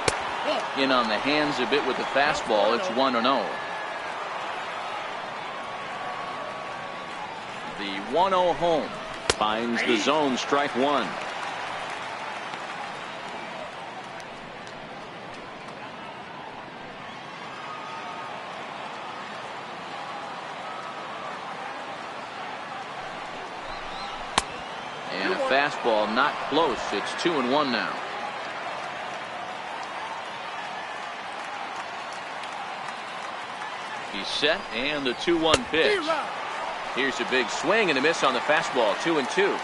In on the hands a bit with the fastball. It's 1-0. The 1-0 home finds the zone, strike 1. And a fastball not close. It's 2-1 now. He's set, and the 2-1 pitch. Here's a big swing and a miss on the fastball. 2-2.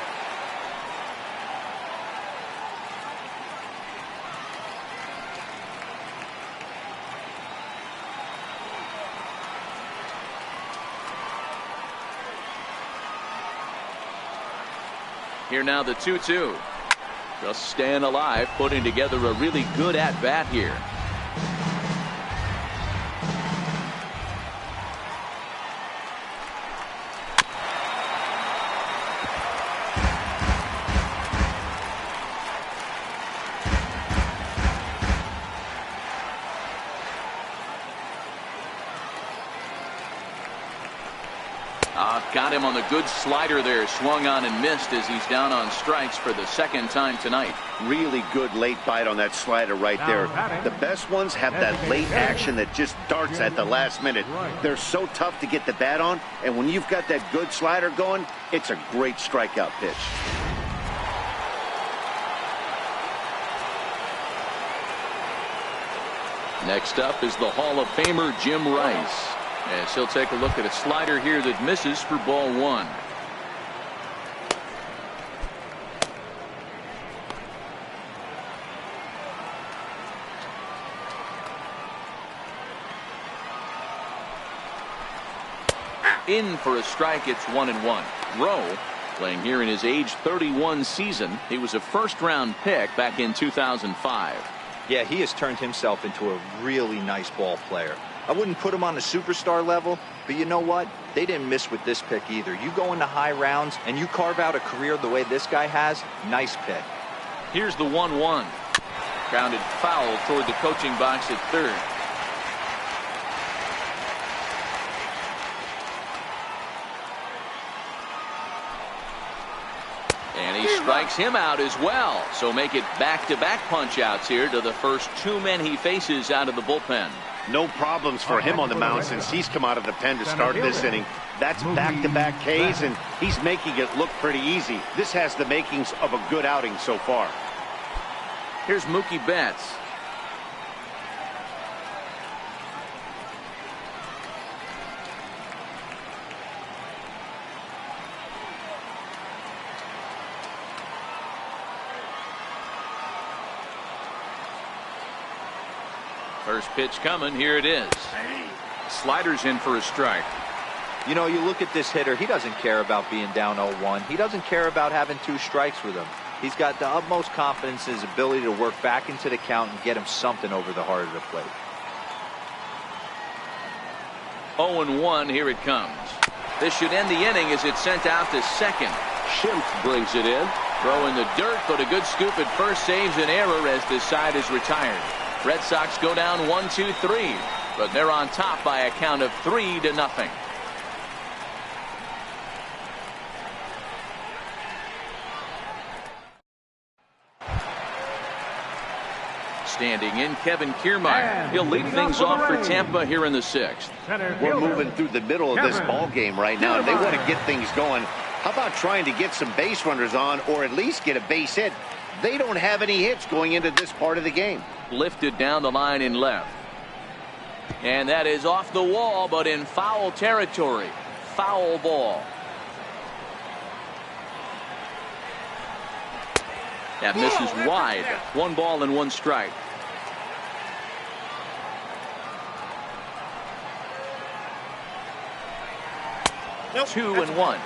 Here now the 2-2. Just staying alive, putting together a really good at-bat here. Got him on the good slider there. Swung on and missed as he's down on strikes for the 2nd time tonight. Really good late bite on that slider right there. The best ones have that late action that just darts at the last minute. They're so tough to get the bat on, and when you've got that good slider going, it's a great strikeout pitch. Next up is the Hall of Famer Jim Rice. As he'll take a look at a slider here that misses for ball 1. In for a strike. It's 1-1. Rowe playing here in his age 31 season. He was a first-round pick back in 2005. Yeah, he has turned himself into a really nice ball player. I wouldn't put him on the superstar level, but you know what? They didn't miss with this pick either. You go into high rounds and you carve out a career the way this guy has. Nice pick. Here's the 1-1. Grounded foul toward the coaching box at third. And he strikes him out as well. So make it back-to-back punch-outs here to the first 2 men he faces out of the bullpen. No problems for him on the mound since he's come out of the pen to start this inning. That's back-to-back Ks, and he's making it look pretty easy. This has the makings of a good outing so far. Here's Mookie Betts. First pitch coming. Here it is. Sliders in for a strike. You know, you look at this hitter. He doesn't care about being down 0-1. He doesn't care about having 2 strikes with him. He's got the utmost confidence in his ability to work back into the count and get him something over the heart of the plate. 0-1. Here it comes. This should end the inning as it's sent out to second. Schimpf brings it in. Throw in the dirt, but a good scoop at first saves an error as this side is retired. Red Sox go down 1-2-3, but they're on top by a count of 3-0. Standing in, Kevin Kiermaier. He'll lead things off for Tampa here in the 6th. We're moving through the middle of this ball game right now. They want to get things going. How about trying to get some base runners on, or at least get a base hit? They don't have any hits going into this part of the game. Lifted down the line in left. And that is off the wall, but in foul territory. Foul ball. That misses wide. 1 ball and 1 strike. Nope, 2-1.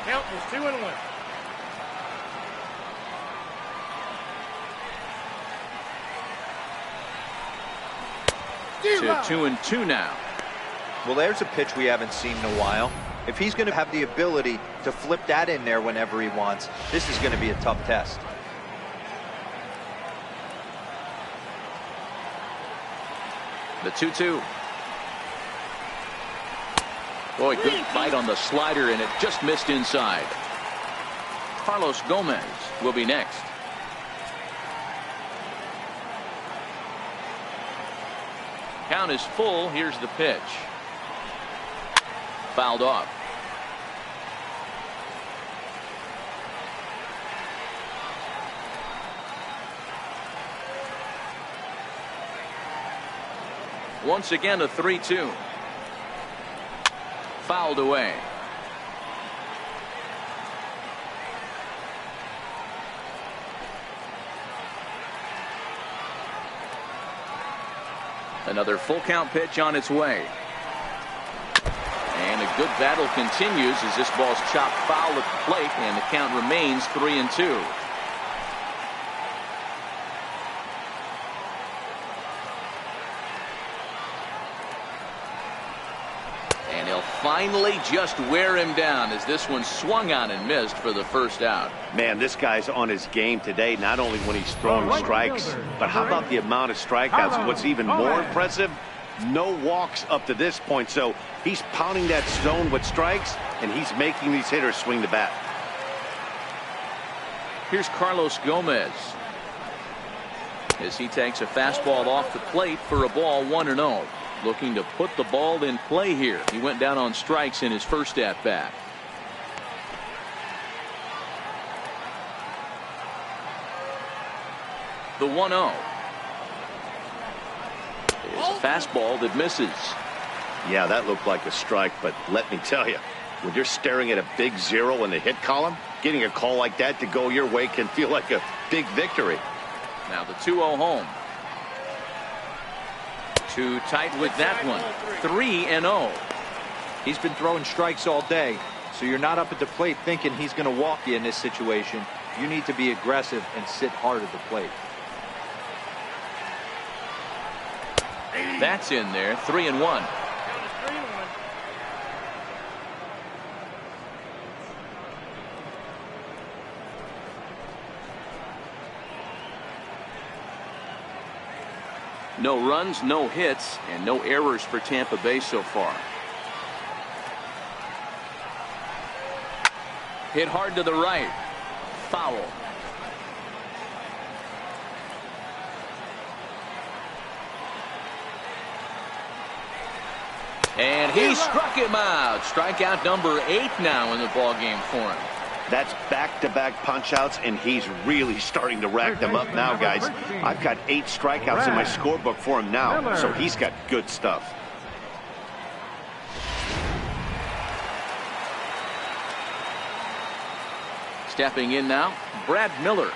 Count was 2-1. To 2-2 now. Well, there's a pitch we haven't seen in a while. If he's going to have the ability to flip that in there whenever he wants, this is going to be a tough test. The 2-2. Boy, good fight on the slider, and it just missed inside. Carlos Gomez will be next. Count is full. Here's the pitch. Fouled off. Once again, a 3-2. Fouled away. Another full count pitch on its way. And a good battle continues as this ball's chopped foul at the plate, and the count remains 3-2. And he'll finally just wear him down as this one swung on and missed for the first out. Man, this guy's on his game today, not only when he's throwing strikes, but how about the amount of strikeouts? What's even more impressive, no walks up to this point. So he's pounding that stone with strikes, and he's making these hitters swing the bat. Here's Carlos Gomez as he takes a fastball off the plate for a ball, 1-0. Looking to put the ball in play here. He went down on strikes in his first at bat. The 1-0 is a fastball that misses. Yeah, that looked like a strike, but let me tell you, when you're staring at a big 0 in the hit column, getting a call like that to go your way can feel like a big victory. Now the 2-0 home. Too tight with that one. 3-0. He's been throwing strikes all day, so you're not up at the plate thinking he's going to walk you in this situation. You need to be aggressive and sit hard at the plate. That's in there. 3-1. No runs, no hits, and no errors for Tampa Bay so far. Hit hard to the right. Foul. And he struck him out. Strikeout number 8 now in the ballgame for him. That's back-to-back punch-outs, and he's really starting to rack them up now, guys. I've got 8 strikeouts in my scorebook for him now, so he's got good stuff. Stepping in now, Brad Miller.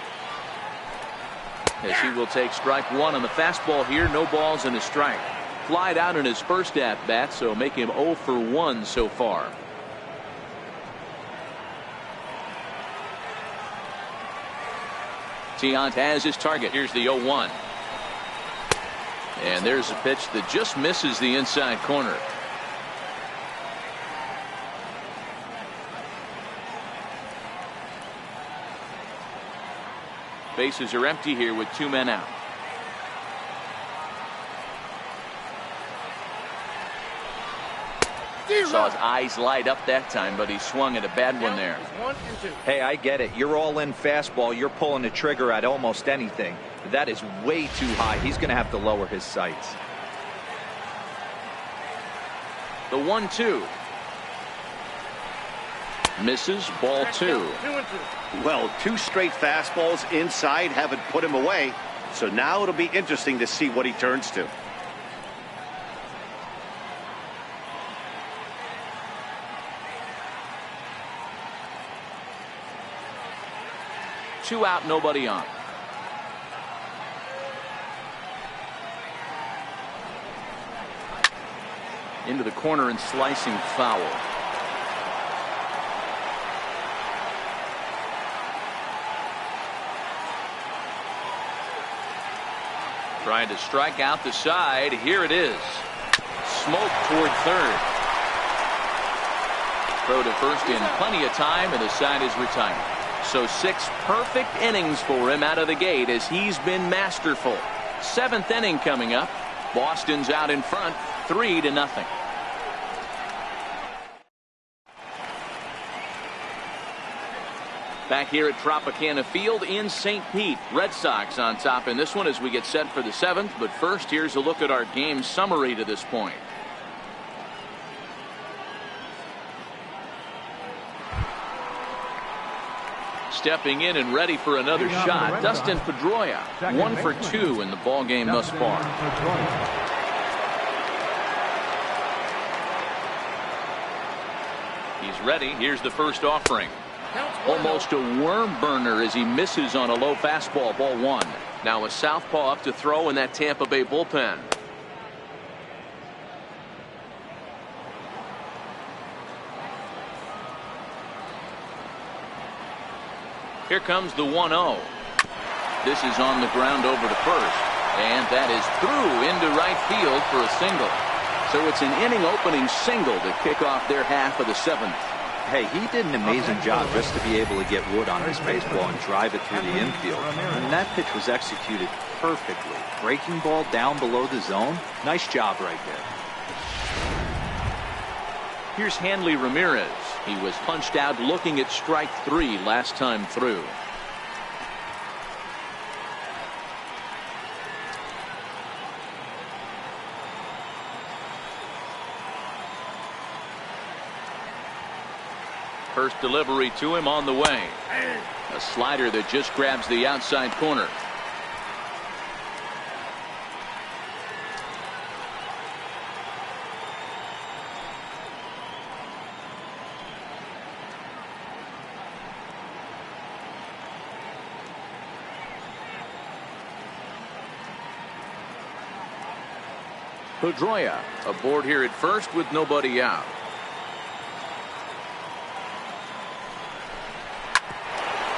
As he will take strike 1 on the fastball here. No balls and a strike. Flied out in his first at-bat, so make him 0 for 1 so far. Tiant has his target. Here's the 0-1. And there's a pitch that just misses the inside corner. Bases are empty here with 2 men out. Saw his eyes light up that time, but he swung at a bad one there. 1 and 2. Hey, I get it. You're all in fastball. You're pulling the trigger at almost anything. That is way too high. He's going to have to lower his sights. The 1-2. Misses, ball 2. 2 and 2. Well, 2 straight fastballs inside haven't put him away. So now it'll be interesting to see what he turns to. Two out, nobody on. Into the corner and slicing foul. Trying to strike out the side. Here it is. Smoke toward third. Throw to first in plenty of time, and the side is retired. So 6 perfect innings for him out of the gate as he's been masterful. 7th inning coming up. Boston's out in front, 3-0. Back here at Tropicana Field in St. Pete. Red Sox on top in this one as we get set for the 7th. But first, here's a look at our game summary to this point. Stepping in and ready for another shot, Dustin Pedroia, 1 for 2 in the ball game thus far. He's ready. Here's the first offering. Almost a worm burner as he misses on a low fastball, ball 1. Now a southpaw up to throw in that Tampa Bay bullpen. Here comes the 1-0. This is on the ground over to first. And that is through into right field for a single. So it's an inning opening single to kick off their half of the 7th. Hey, he did an amazing job just to be able to get wood on this baseball and drive it through the infield. And that pitch was executed perfectly. Breaking ball down below the zone. Nice job right there. Here's Hanley Ramirez. He was punched out looking at strike 3 last time through. First delivery to him on the way. A slider that just grabs the outside corner. Pedroia aboard here at first with nobody out.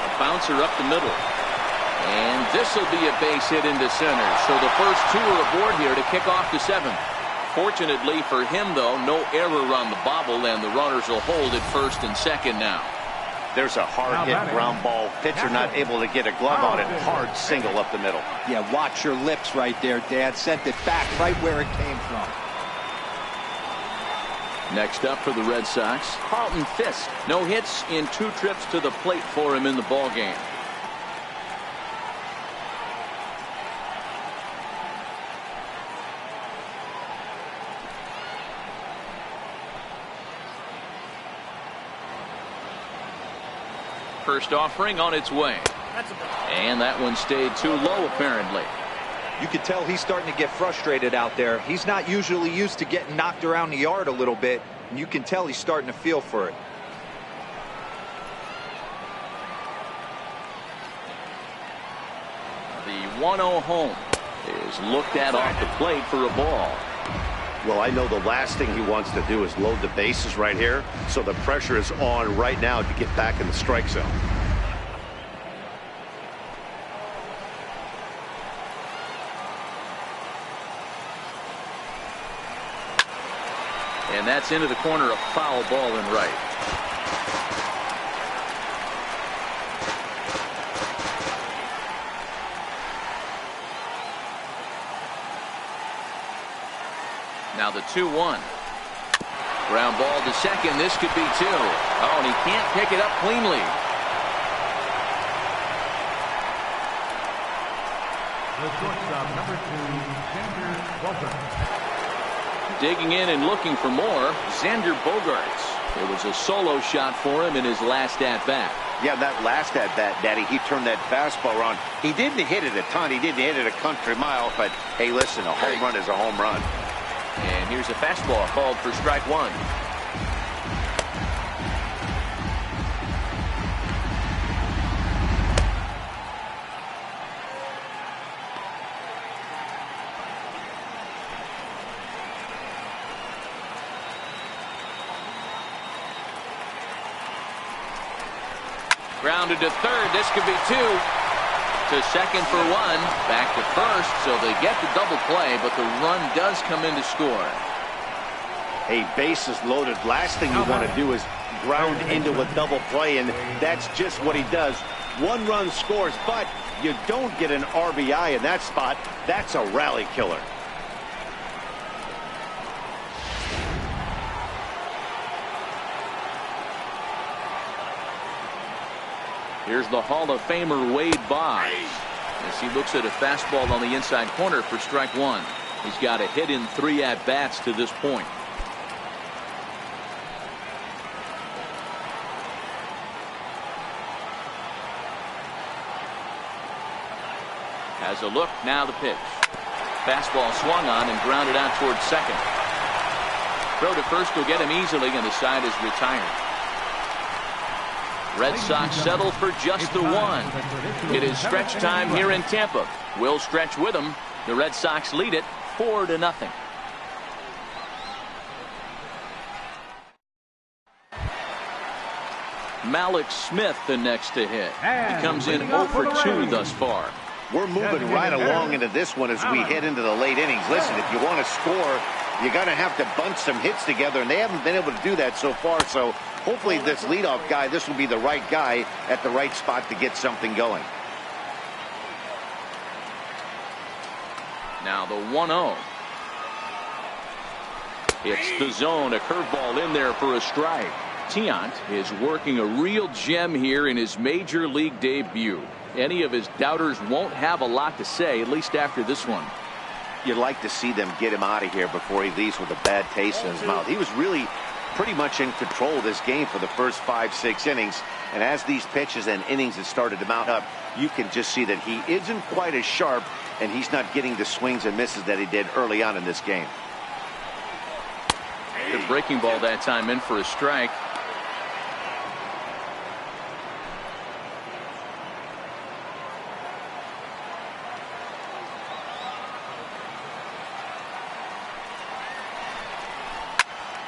A bouncer up the middle. And this will be a base hit into center. So the first 2 are aboard here to kick off the 7th. Fortunately for him, though, no error on the bobble, and the runners will hold at first and second now. There's a hard hit ground ball. Pitcher not able to get a glove on it. Hard single up the middle. Yeah, watch your lips right there, Dad. Sent it back right where it came from. Next up for the Red Sox, Carlton Fisk. No hits in 2 trips to the plate for him in the ball game. First offering on its way. And that one stayed too low, apparently. You could tell he's starting to get frustrated out there. He's not usually used to getting knocked around the yard a little bit, and you can tell he's starting to feel for it. The 1-0 home is looked at off the plate for a ball. Well, I know the last thing he wants to do is load the bases right here, so the pressure is on right now to get back in the strike zone. And that's into the corner, a foul ball in right. Now the 2-1. Ground ball to second. This could be two. Oh, and he can't pick it up cleanly. The shortstop, number 2, Xander Bogaerts. Digging in and looking for more, Xander Bogaerts. It was a solo shot for him in his last at-bat. Yeah, that last at-bat, Daddy, he turned that fastball around. He didn't hit it a ton. He didn't hit it a country mile. But, hey, listen, a home run is a home run. And here's a fastball called for strike one. Grounded to third. This could be two. To second for one. Back to first. So they get the double play, but the run does come in to score. Hey, bases loaded. Last thing you want to do is ground into a double play, and that's just what he does. One run scores, but you don't get an RBI in that spot. That's a rally killer. Here's the Hall of Famer Wade Boggs as he looks at a fastball on the inside corner for strike one. He's got a hit in 3 at-bats to this point. Has a look, now the pitch. Fastball swung on and grounded out towards second. Throw to first will get him easily, and the side is retired. Red Sox settle for just the one. It is stretch time here in Tampa. Will stretch with them. The Red Sox lead it 4-0. Malik Smith the next to hit. He comes in 0 for 2 thus far. We're moving right along into this one as we head into the late innings. Listen, if you want to score, you're going to have to bunch some hits together, and they haven't been able to do that so far. So hopefully this leadoff guy, this will be the right guy at the right spot to get something going. Now the 1-0. It's the zone, a curveball in there for a strike. Tiant is working a real gem here in his major league debut. Any of his doubters won't have a lot to say, at least after this one. You'd like to see them get him out of here before he leaves with a bad taste in his mouth. He was really pretty much in control of this game for the first 5-6 innings. And as these pitches and innings have started to mount up, you can just see that he isn't quite as sharp, and he's not getting the swings and misses that he did early on in this game. Good breaking ball that time in for a strike.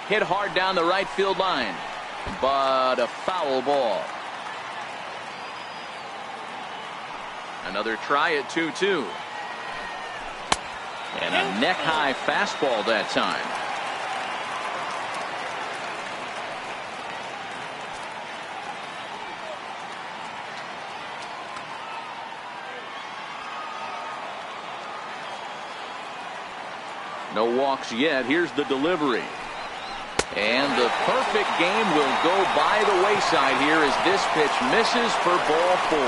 Hit hard down the right field line, but a foul ball. Another try at 2-2. And a neck-high fastball that time. No walks yet. Here's the delivery. And the perfect game will go by the wayside here as this pitch misses for ball 4.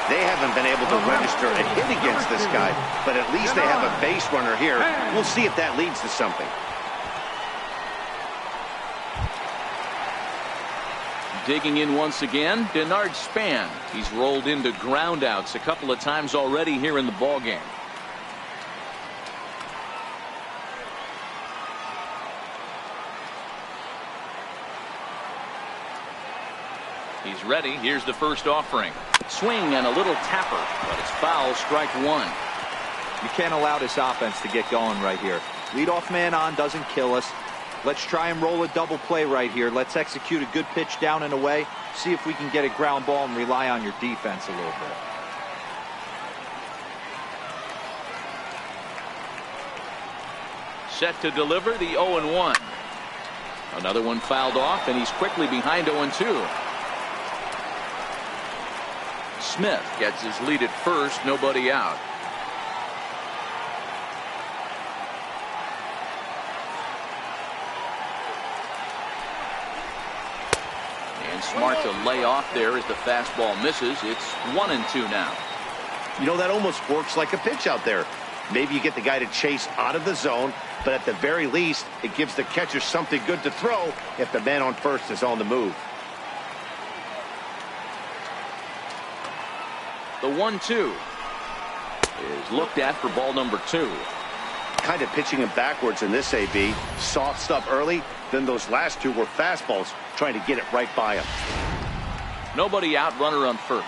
They haven't been able to register a hit against this guy, but at least they have a base runner here. We'll see if that leads to something. Digging in once again, Denard Span. He's rolled into groundouts a couple of times already here in the ballgame. He's ready. Here's the first offering. Swing and a little tapper, but it's foul, strike one. You can't allow this offense to get going right here. Leadoff man on doesn't kill us. Let's try and roll a double play right here. Let's execute a good pitch down and away. See if we can get a ground ball and rely on your defense a little bit. Set to deliver the 0-1. Another one fouled off, and he's quickly behind 0-2. Smith gets his lead at first, nobody out. And smart to lay off there as the fastball misses. It's 1-2 now. You know, that almost works like a pitch out there. Maybe you get the guy to chase out of the zone, but at the very least, it gives the catcher something good to throw if the man on first is on the move. The 1-2 is looked at for ball number 2. Kind of pitching him backwards in this AB. Soft stuff early, then those last two were fastballs, trying to get it right by him. Nobody out, runner on first.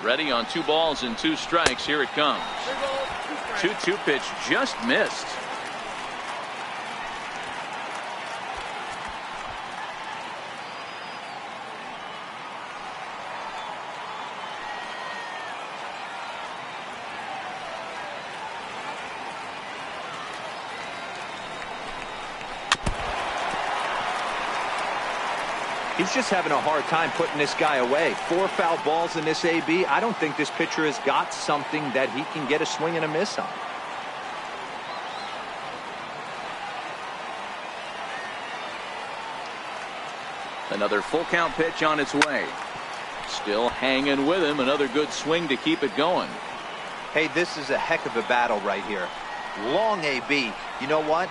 Ready on 2 balls and 2 strikes. Here it comes. 2-2 pitch just missed. He's just having a hard time putting this guy away. 4 foul balls in this AB. I don't think this pitcher has got something that he can get a swing and a miss on. Another full count pitch on its way. Still hanging with him. Another good swing to keep it going. Hey, this is a heck of a battle right here. Long AB. You know what?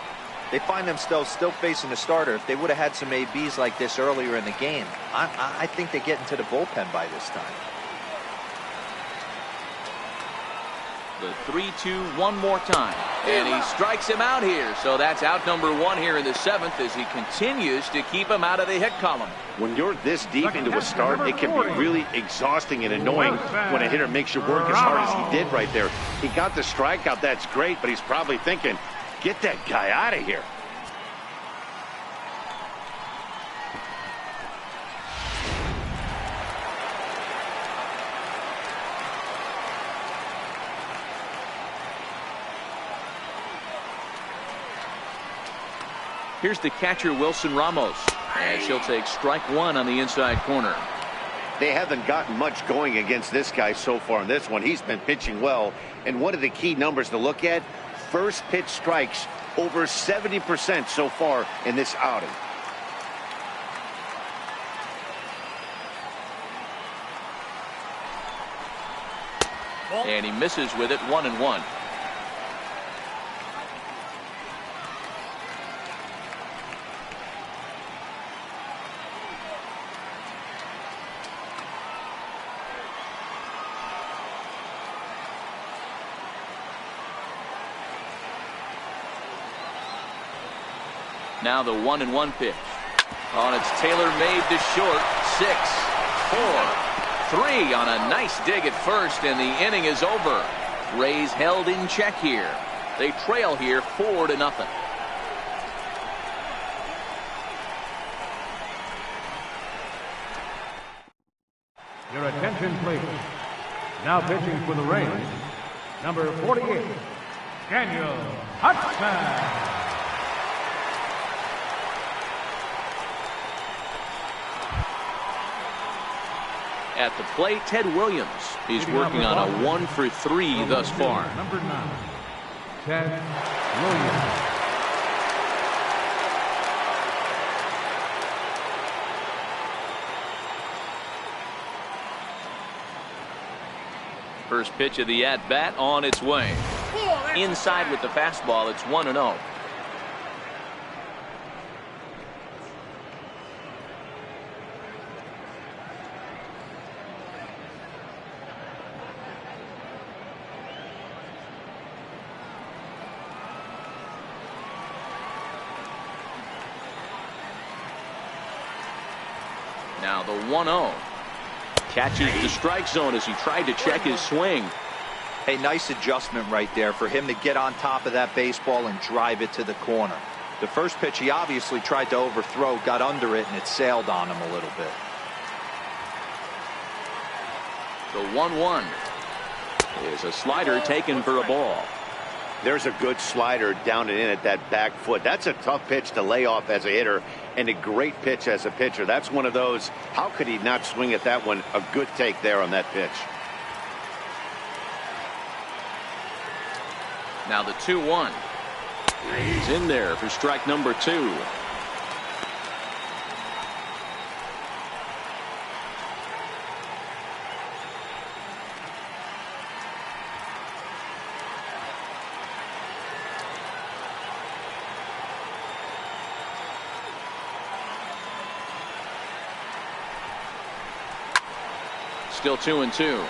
They find themselves still facing the starter. If they would have had some ABs like this earlier in the game, I think they get into the bullpen by this time. The 3-2 one more time. And he strikes him out here. So that's out number 1 here in the 7th as he continues to keep him out of the hit column. When you're this deep into a start, it can be really exhausting and annoying when a hitter makes you work as hard as he did right there. He got the strikeout. That's great, but he's probably thinking, get that guy out of here. Here's the catcher, Wilson Ramos, and she'll take strike 1 on the inside corner. They haven't gotten much going against this guy so far in this one. He's been pitching well, and one of the key numbers to look at, first pitch strikes over 70% so far in this outing. And he misses with it. 1-1. Now the 1-1 pitch. On it's Taylor made to short. 6, 4, 3 on a nice dig at first, and the inning is over. Rays held in check here. They trail here 4-0. Your attention, please. Now pitching for the Rays, number 48, Daniel Hudson. At the plate, Ted Williams. He's working on a 1 for 3 thus far. Number 9, Ted Williams. First pitch of the at-bat on its way. Inside with the fastball, it's 1-0. Now the 1-0. Catches the strike zone as he tried to check his swing. Hey, nice adjustment right there for him to get on top of that baseball and drive it to the corner. The first pitch he obviously tried to overthrow, got under it, and it sailed on him a little bit. The 1-1 is a slider taken for a ball. There's a good slider down and in at that back foot. That's a tough pitch to lay off as a hitter, and a great pitch as a pitcher. That's one of those, how could he not swing at that one? A good take there on that pitch. Now the 2-1. He's in there for strike number 2. Still 2-2.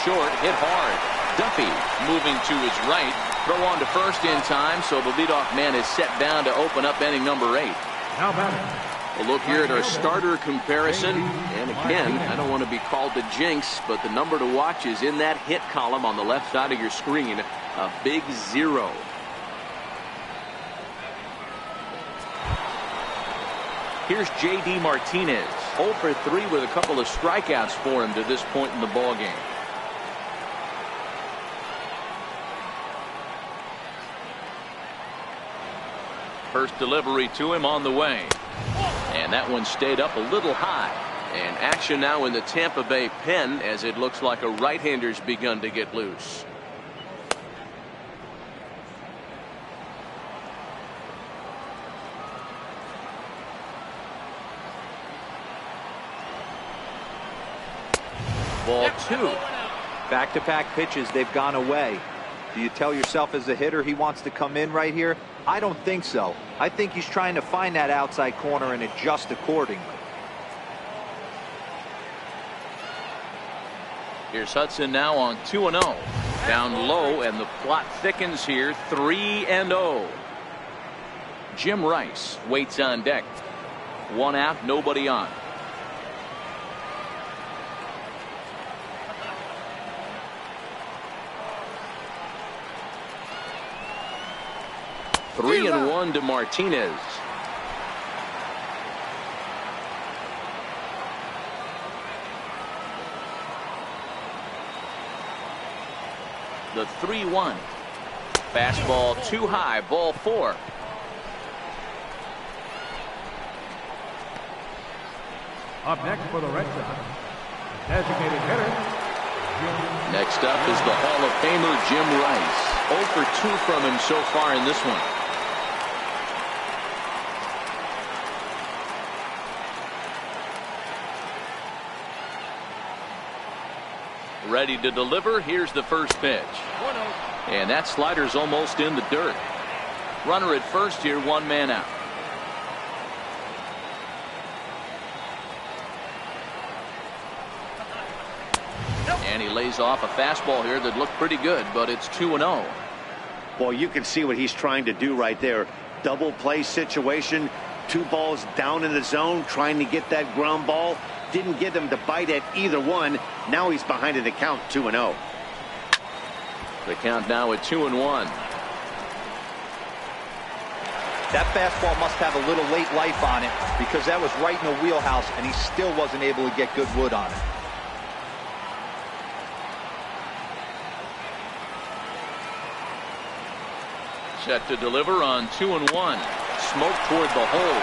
Short, hit hard. Duffy moving to his right. Throw on to first in time, so the leadoff man is set down to open up inning number 8. Now batting. A look here at our starter comparison. And again, I don't want to be called the jinx, but the number to watch is in that hit column on the left side of your screen. A big 0. Here's J.D. Martinez. 0 for 3 with a couple of strikeouts for him to this point in the ballgame. First delivery to him on the way. And that one stayed up a little high. And action now in the Tampa Bay pen as it looks like a right-hander's begun to get loose. Ball 2. Back-to-back pitches, they've gone away. Do you tell yourself as a hitter he wants to come in right here? I don't think so. I think he's trying to find that outside corner and adjust accordingly. Here's Hudson now on 2-0. Down low, and the plot thickens here. 3-0. Jim Rice waits on deck. 1 out, nobody on. Three and 1 to Martinez. The 3-1. Fastball too high, ball 4. Up next for the Red Sox, designated hitter. Next up is the Hall of Famer Jim Rice. 0 for 2 from him so far in this one. Ready to deliver. Here's the first pitch. And that slider's almost in the dirt. Runner at first here, 1 man out. And he lays off a fastball here that looked pretty good, but it's 2-0. Well, you can see what he's trying to do right there. Double play situation. 2 balls down in the zone, trying to get that ground ball. Didn't get him to bite at either one. Now he's behind in the count, 2-0. The count now at 2-1. That fastball must have a little late life on it, because that was right in the wheelhouse, and he still wasn't able to get good wood on it. Set to deliver on 2-1. Smoke toward the hole.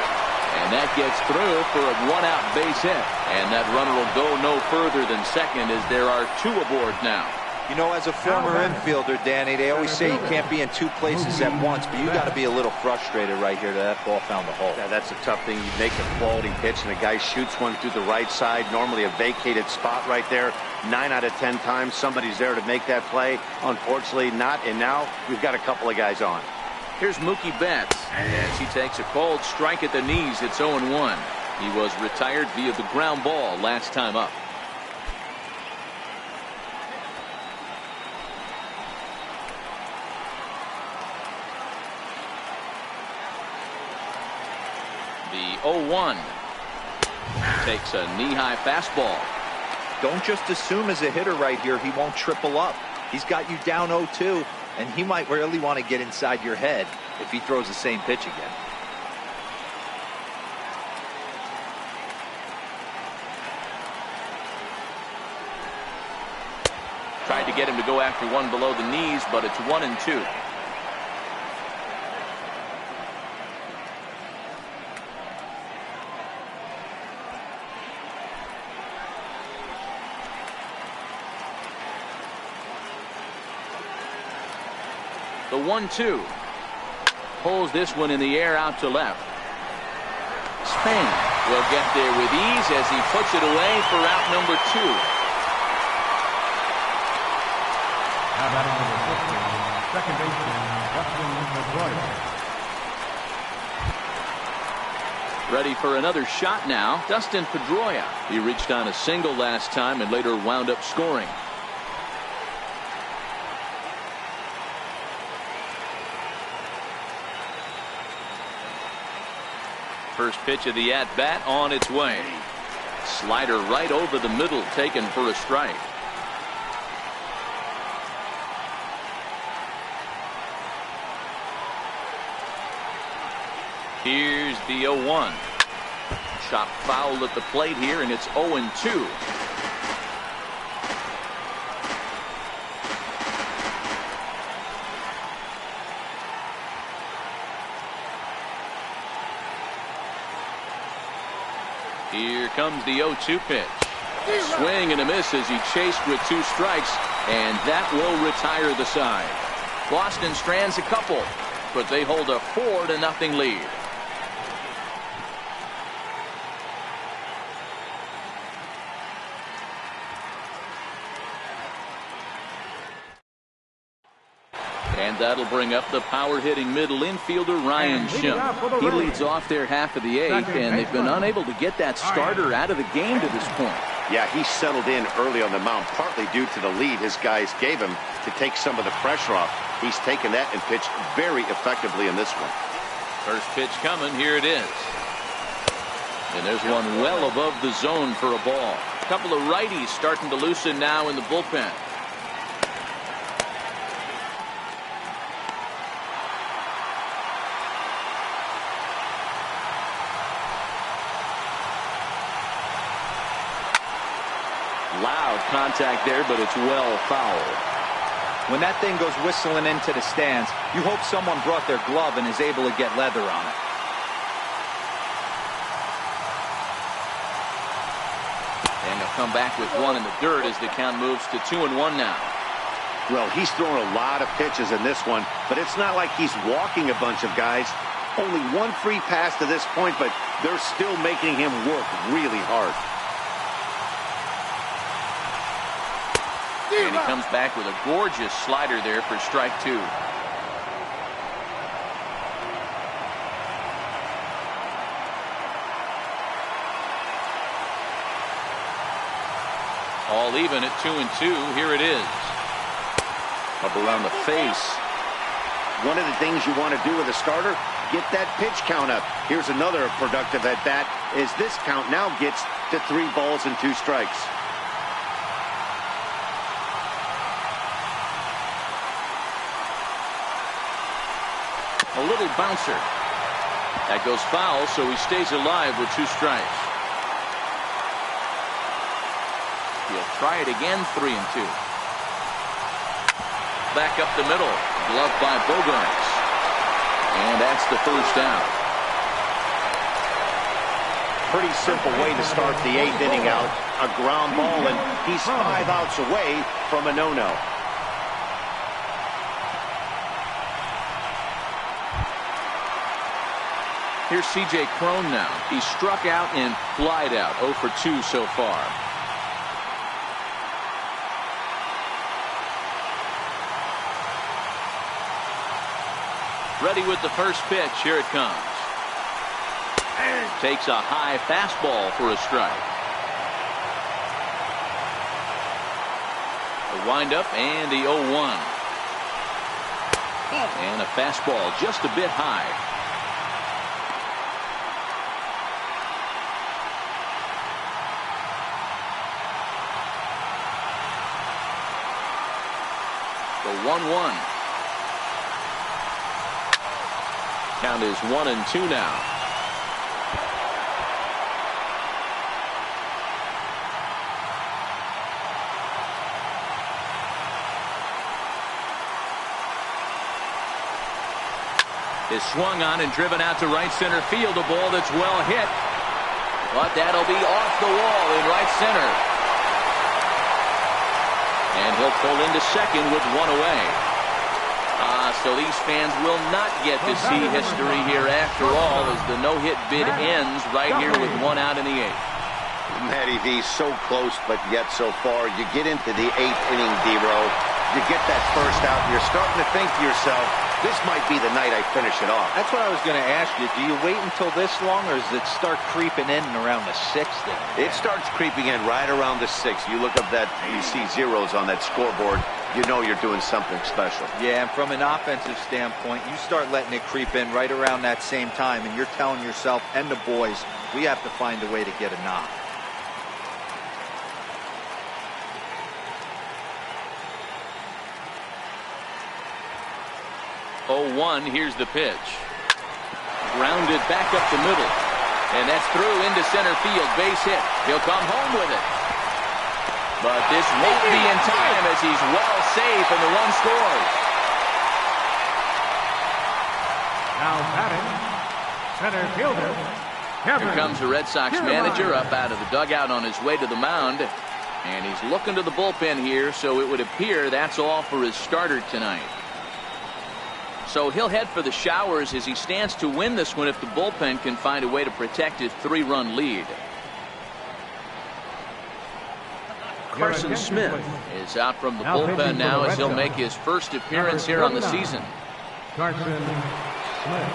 And that gets through for a 1-out base hit. And that runner will go no further than second as there are 2 aboard now. You know, as a former infielder, Danny, they always say you can't be in 2 places at once, but you got to be a little frustrated right here that ball found the hole. Yeah, that's a tough thing. You make a quality pitch and a guy shoots one through the right side, normally a vacated spot right there. 9 out of 10 times somebody's there to make that play. Unfortunately not, and now we've got a couple of guys on. Here's Mookie Betts as he takes a cold strike at the knees. It's 0-1. He was retired via the ground ball last time up. The 0-1 takes a knee-high fastball. Don't just assume as a hitter right here he won't triple up. He's got you down 0-2, and he might really want to get inside your head if he throws the same pitch again. Tried to get him to go after one below the knees, but it's 1-2. The 1-2. Pulls this one in the air out to left. Spain will get there with ease as he puts it away for out number 2. Now batting number 50, second baseman, Dustin Pedroia. Ready for another shot now, Dustin Pedroia. He reached on a single last time and later wound up scoring. First pitch of the at-bat on its way. Slider right over the middle, taken for a strike. Here's the 0-1. Shot foul at the plate here, and it's 0-2. Here comes the 0-2 pitch. Swing and a miss as he chased with 2 strikes, and that will retire the side. Boston strands a couple, but they hold a 4-0 lead. And that'll bring up the power-hitting middle infielder Ryan Schimm. He leads off their half of the 8th, and they've been unable to get that starter out of the game to this point. Yeah, he settled in early on the mound, partly due to the lead his guys gave him to take some of the pressure off. He's taken that and pitched very effectively in this one. First pitch coming. Here it is. And there's one well above the zone for a ball. A couple of righties starting to loosen now in the bullpen. Loud contact there, but it's well fouled. When that thing goes whistling into the stands, you hope someone brought their glove and is able to get leather on it. And they'll come back with one in the dirt as the count moves to 2-1 now. Well, he's thrown a lot of pitches in this one, but it's not like he's walking a bunch of guys. Only one free pass to this point, but they're still making him work really hard. And he comes back with a gorgeous slider there for strike 2. All even at 2-2. Here it is. Up around the face. One of the things you want to do with a starter, get that pitch count up. Here's another productive at bat as this count now gets to 3 balls and 2 strikes. A little bouncer. That goes foul, so he stays alive with 2 strikes. He'll try it again, 3-2. Back up the middle. Gloved by Bogarts. And that's the first out. Pretty simple way to start the 8th inning out. A ground ball, and he's 5 outs away from a no-no. Here's C.J. Cron now. He struck out and flied out. 0 for 2 so far. Ready with the first pitch. Here it comes. Takes a high fastball for a strike. The windup and the 0-1. And a fastball just a bit high. 1-1. Count is 1-2 now. Is swung on and driven out to right center field. A ball that's well hit. But that'll be off the wall in right center. And he'll pull into second with one away. So these fans will not get to see history here after all, as the no-hit bid ends right here with one out in the eighth. Matty V, so close, but yet so far. You get into the eighth inning, D-Row. You get that first out, and you're starting to think to yourself, this might be the night I finish it off. That's what I was going to ask you. Do you wait until this long, or does it start creeping in around the sixth inning? It starts creeping in right around the sixth. You look up that, you see zeros on that scoreboard, you know you're doing something special. Yeah, and from an offensive standpoint, you start letting it creep in right around that same time, and you're telling yourself and the boys, we have to find a way to get a knock. Here's the pitch. Grounded back up the middle. And that's through into center field. Base hit. He'll come home with it. But this won't be in time as he's well safe and the run scores. Now batting, center fielder, Kevin. Here comes the Red Sox manager up out of the dugout on his way to the mound. And he's looking to the bullpen here, so it would appear that's all for his starter tonight. So he'll head for the showers as he stands to win this one if the bullpen can find a way to protect his 3-run lead. Carson Smith is out from the bullpen now as he'll make his first appearance here on the season. Carson Smith.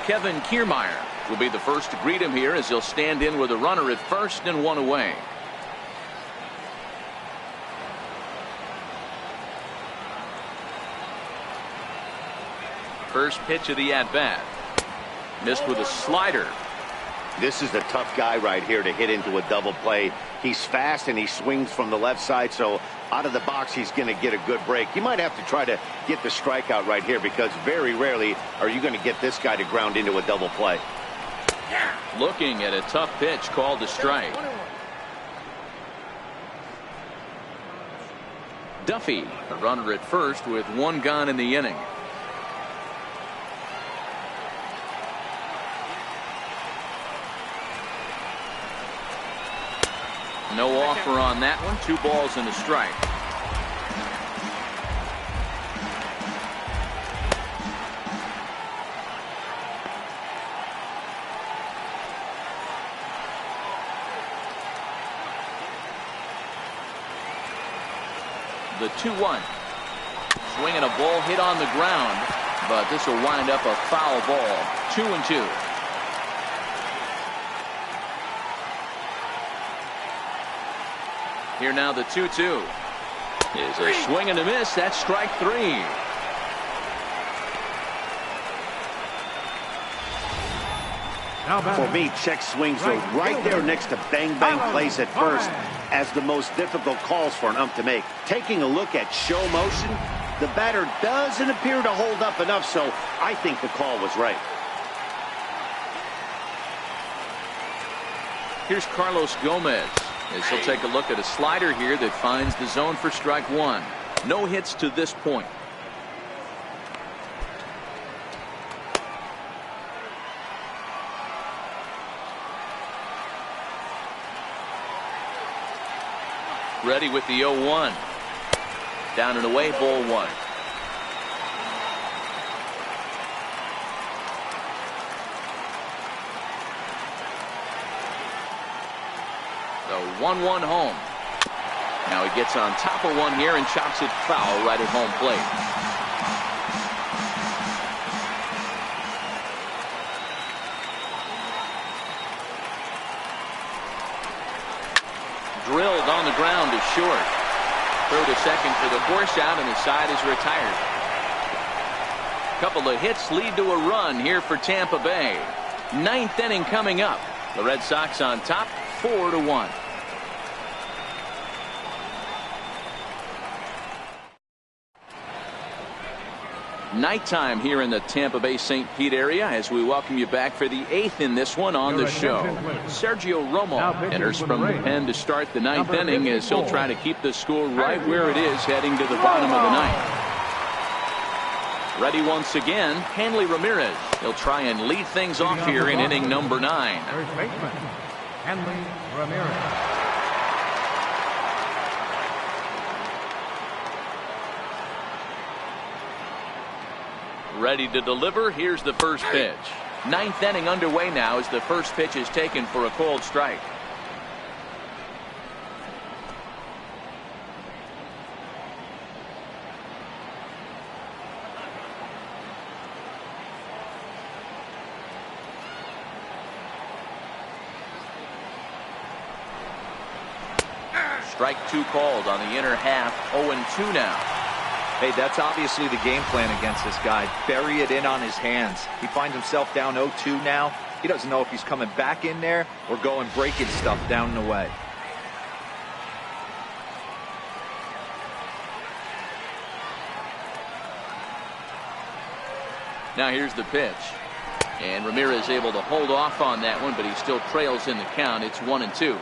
Kevin Kiermaier will be the first to greet him here as he'll stand in with a runner at first and one away. First pitch of the at-bat. Missed with a slider. This is a tough guy right here to hit into a double play. He's fast and he swings from the left side, so out of the box he's going to get a good break. You might have to try to get the strikeout right here, because very rarely are you going to get this guy to ground into a double play. Looking at a tough pitch called a strike. Duffy, a runner at first with one gone in the inning. No offer on that one. 2 balls and a strike. The 2-1. Swinging a ball hit on the ground, but this will wind up a foul ball. 2-2. Here now the 2-2 is a swing and a miss. That's strike 3. For me, check swings are right there next to bang bang plays at first as the most difficult calls for an ump to make. Taking a look at show motion, the batter doesn't appear to hold up enough, so I think the call was right. Here's Carlos Gomez as he'll take a look at a slider here that finds the zone for strike 1. No hits to this point. Ready with the 0-1. Down and away, ball 1. The 1-1 home. Now he gets on top of one here and chops it foul right at home plate. Drilled on the ground is short. Throw to second for the force out, and the side is retired. Couple of hits lead to a run here for Tampa Bay. Ninth inning coming up. The Red Sox on top 4-1. Nighttime here in the Tampa Bay St. Pete area as we welcome you back for the 8th in this one on the show. Sergio Romo enters from the pen to start the ninth inning as he'll try to keep the score right where it is heading to the bottom of the ninth. Ready once again, Hanley Ramirez. He'll try and lead things off here in inning number 9. First baseman, Hanley Ramirez. Ready to deliver. Here's the first pitch. Ninth inning underway now as the first pitch is taken for a called strike. Strike 2 called on the inner half. 0-2 now. Hey, that's obviously the game plan against this guy. Bury it in on his hands. He finds himself down 0-2 now. He doesn't know if he's coming back in there or going breaking stuff down and away. Now here's the pitch. And Ramirez able to hold off on that one, but he still trails in the count. It's 1-2.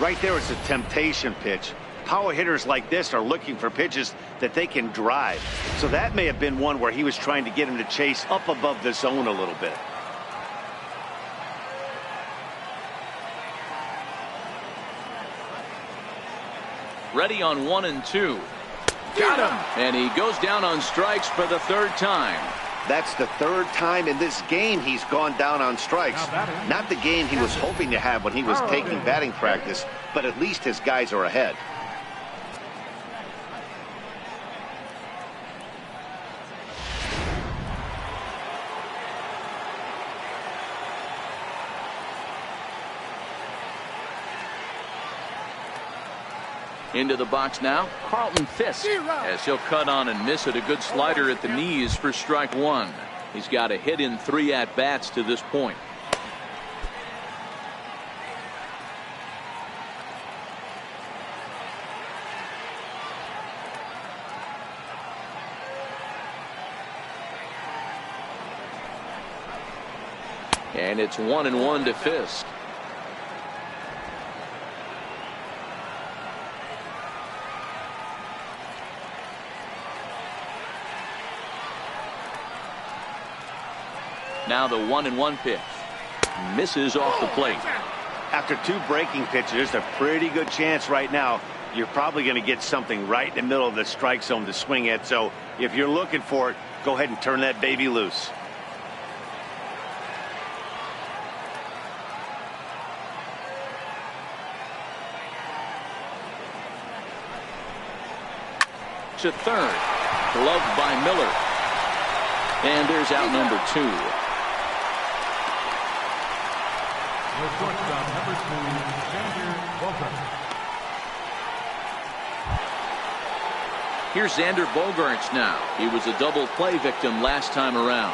Right there is a temptation pitch. Power hitters like this are looking for pitches that they can drive. So that may have been one where he was trying to get him to chase up above the zone a little bit. Ready on 1-2. Got him. And he goes down on strikes for the third time. That's the third time in this game he's gone down on strikes. Not the game he was hoping to have when he was taking batting practice, but at least his guys are ahead. Into the box now, Carlton Fisk, as he'll cut on and miss it. A good slider at the knees for strike 1. He's got a hit in 3 at-bats to this point. And it's 1-1 to Fisk. Now the 1-1 pitch. Misses off the plate. After 2 breaking pitches, there's a pretty good chance right now you're probably going to get something right in the middle of the strike zone to swing at. So if you're looking for it, go ahead and turn that baby loose. To third. Gloved by Miller. And there's out number 2. The shortstop, number 2, Xander Bogaerts. Here's Xander Bogaerts now. He was a double play victim last time around.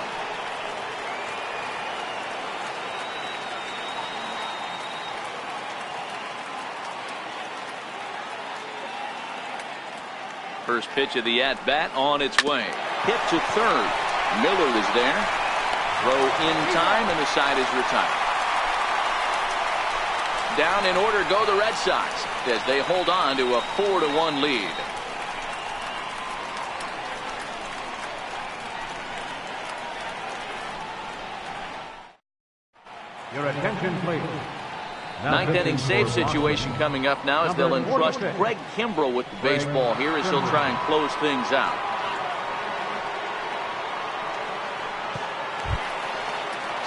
First pitch of the at-bat on its way. Hit to third. Miller is there. Throw in time, and the side is retired. Down in order go the Red Sox as they hold on to a 4-1 lead. Your attention, please. Ninth inning save situation coming up now as they'll entrust Greg Kimbrell with the baseball here as he'll try and close things out.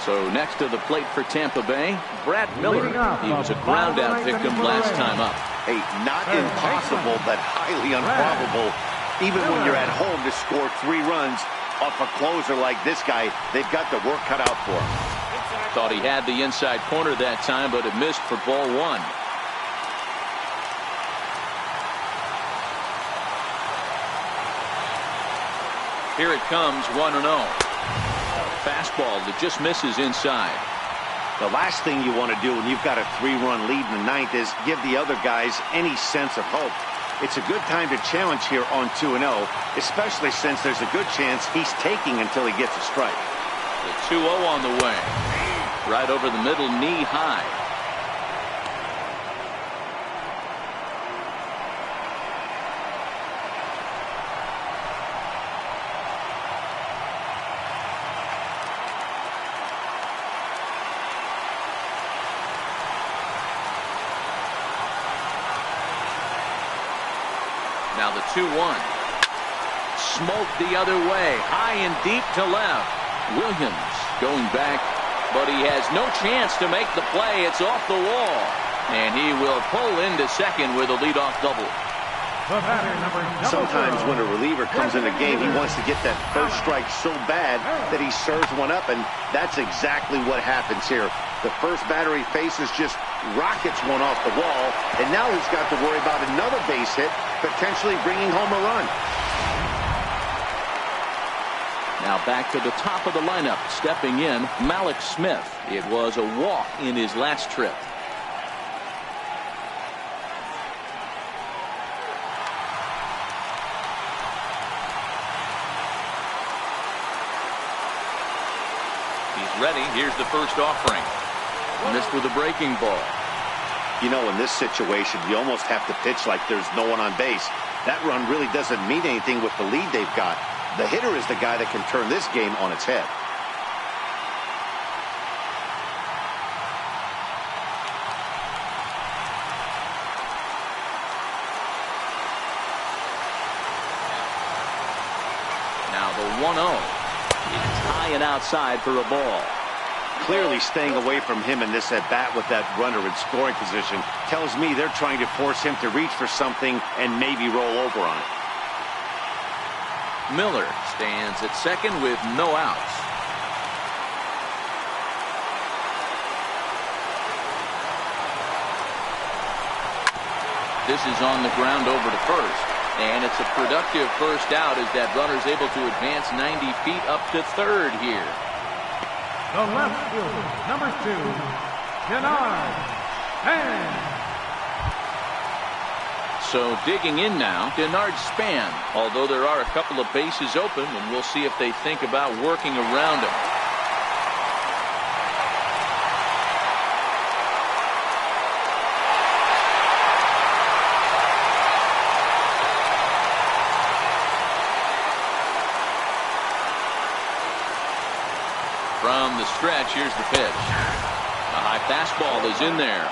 So next to the plate for Tampa Bay, Brad Miller. He was a ground out victim last time up. Hey, not impossible, but highly improbable. Even when you're at home to score 3 runs off a closer like this guy, they've got the work cut out for him. Thought he had the inside corner that time, but it missed for ball 1. Here it comes, 1-0. Fastball that just misses inside. The last thing you want to do when you've got a 3-run lead in the ninth is give the other guys any sense of hope. It's a good time to challenge here on 2-0, especially since there's a good chance he's taking until he gets a strike. The 2-0 on the way. Right over the middle, knee high. Now the 2-1. Smoked the other way. High and deep to left. Williams going back, but he has no chance to make the play. It's off the wall. And he will pull into second with a leadoff double. Sometimes when a reliever comes in the game, he wants to get that first strike so bad that he serves one up, and that's exactly what happens here. The first batter he faces just rockets one off the wall, and now he's got to worry about another base hit, potentially bringing home a run. Now back to the top of the lineup, stepping in, Malik Smith. It was a walk in his last trip. He's ready. Here's the first offering. Missed with a breaking ball. You know, in this situation, you almost have to pitch like there's no one on base. That run really doesn't mean anything with the lead they've got. The hitter is the guy that can turn this game on its head. Now the 1-0. It's high and outside for a ball. Clearly staying away from him in this at-bat with that runner in scoring position tells me they're trying to force him to reach for something and maybe roll over on it. Miller stands at second with no outs. This is on the ground over to first. And it's a productive first out as that runner's able to advance 90 feet up to third here. The left fielder, number 2, Denard. So digging in now, Denard Span. Although there are a couple of bases open, and we'll see if they think about working around him. From the stretch, here's the pitch. A high fastball is in there.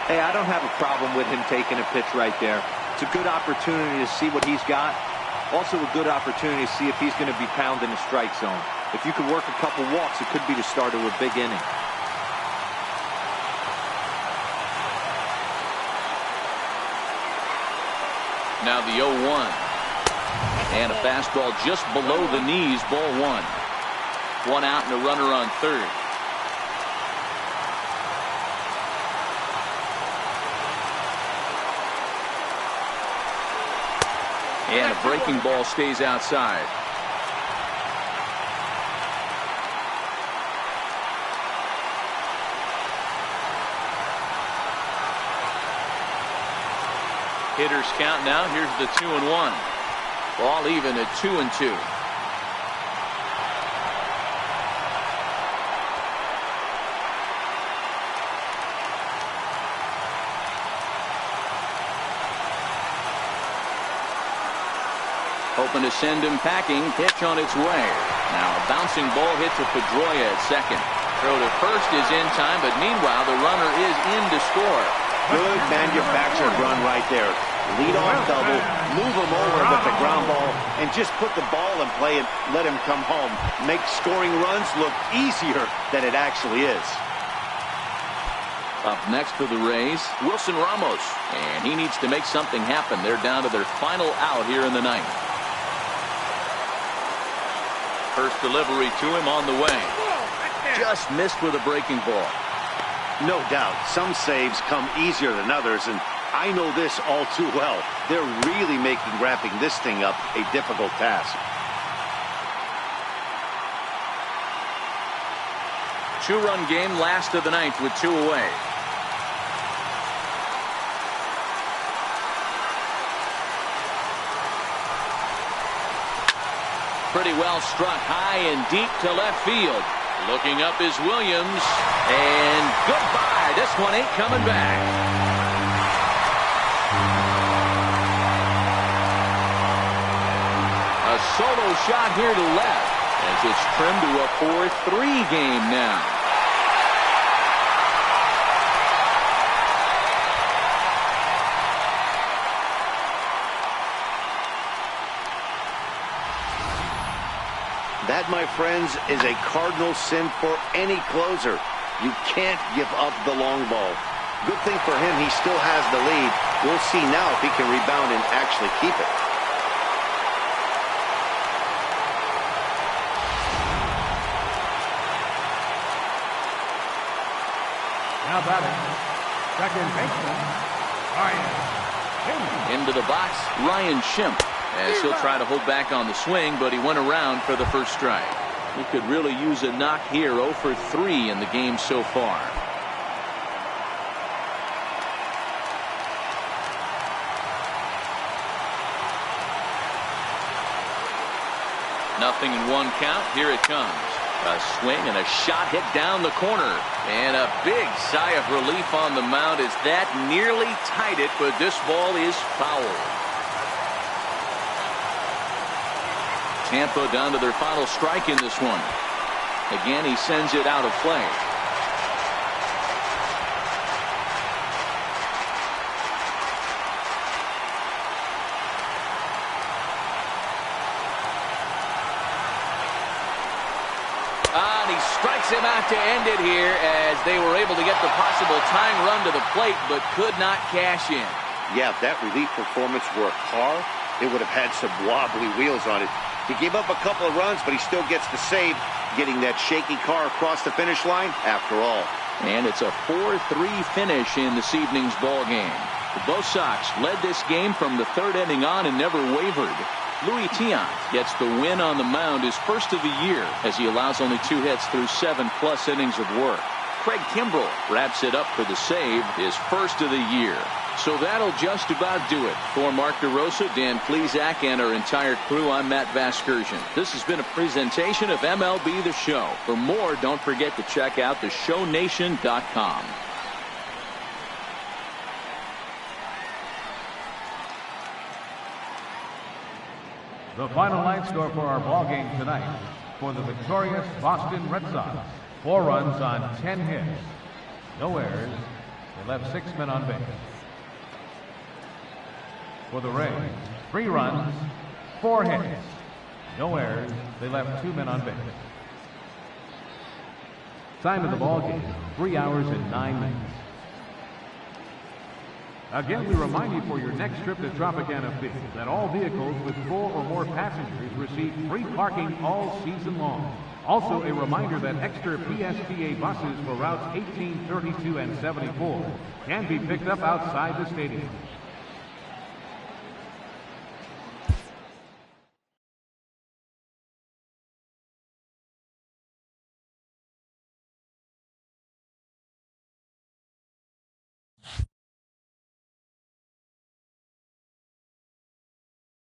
Hey, I don't have a problem with him taking a pitch right there. It's a good opportunity to see what he's got. Also a good opportunity to see if he's going to be pounding the strike zone. If you can work a couple walks, it could be the start of a big inning. Now the 0-1. And a fastball just below the knees, ball 1. One out and a runner on third. And a breaking ball stays outside. Hitters count now. Here's the 2-1. Ball even at 2-2. Hoping to send him packing. Pitch on its way. Now a bouncing ball hit to Pedroia at second. Throw to first is in time, but meanwhile the runner is in to score. Good manufactured run right there. Lead off double, move him over with the ground ball, and just put the ball in play and let him come home. Make scoring runs look easier than it actually is. Up next for the Rays, Wilson Ramos. And he needs to make something happen. They're down to their final out here in the ninth. First delivery to him on the way. Just missed with a breaking ball. No doubt, some saves come easier than others, and I know this all too well. They're really making wrapping this thing up a difficult task. 2-run game, last of the ninth with 2 away. Pretty well struck high and deep to left field. Looking up is Williams, and goodbye. This one ain't coming back. A solo shot here to left as it's trimmed to a 4-3 game now. That, my friends, is a cardinal sin for any closer. You can't give up the long ball. Good thing for him, he still has the lead. We'll see now if he can rebound and actually keep it. Now batting, second baseman, Ryan Schimpf. Into the box, Ryan Schimpf, as he'll try to hold back on the swing, but he went around for the first strike. He could really use a knock here. 0 for 3 in the game so far. Nothing in 1 count. Here it comes. A swing and a shot hit down the corner. And a big sigh of relief on the mound as that nearly tied it, but this ball is foul. Tampa down to their final strike in this one. Again, he sends it out of play. And he strikes him out to end it here as they were able to get the possible tying run to the plate, but could not cash in. Yeah, if that relief performance were a car, it would have had some wobbly wheels on it. He gave up a couple of runs, but he still gets the save, getting that shaky car across the finish line after all. And it's a 4-3 finish in this evening's ball game. The Bo Sox led this game from the 3rd inning on and never wavered. Louis Tiant gets the win on the mound, his first of the year, as he allows only 2 hits through 7+ innings of work. Craig Kimbrell wraps it up for the save, his first of the year. So that'll just about do it. For Mark DeRosa, Dan Plesac, and our entire crew, I'm Matt Vasgersian. This has been a presentation of MLB The Show. For more, don't forget to check out theshownation.com. The final line score for our ball game tonight. For the victorious Boston Red Sox, 4 runs on 10 hits. No errors. They left 6 men on base. For the Rays, 3 runs, 4 hits. No errors. They left 2 men on base. Time of the ball game, 3 hours and 9 minutes. Again, we remind you for your next trip to Tropicana Field that all vehicles with 4 or more passengers receive free parking all season long. Also, a reminder that extra PSTA buses for routes 18, 32, and 74 can be picked up outside the stadium.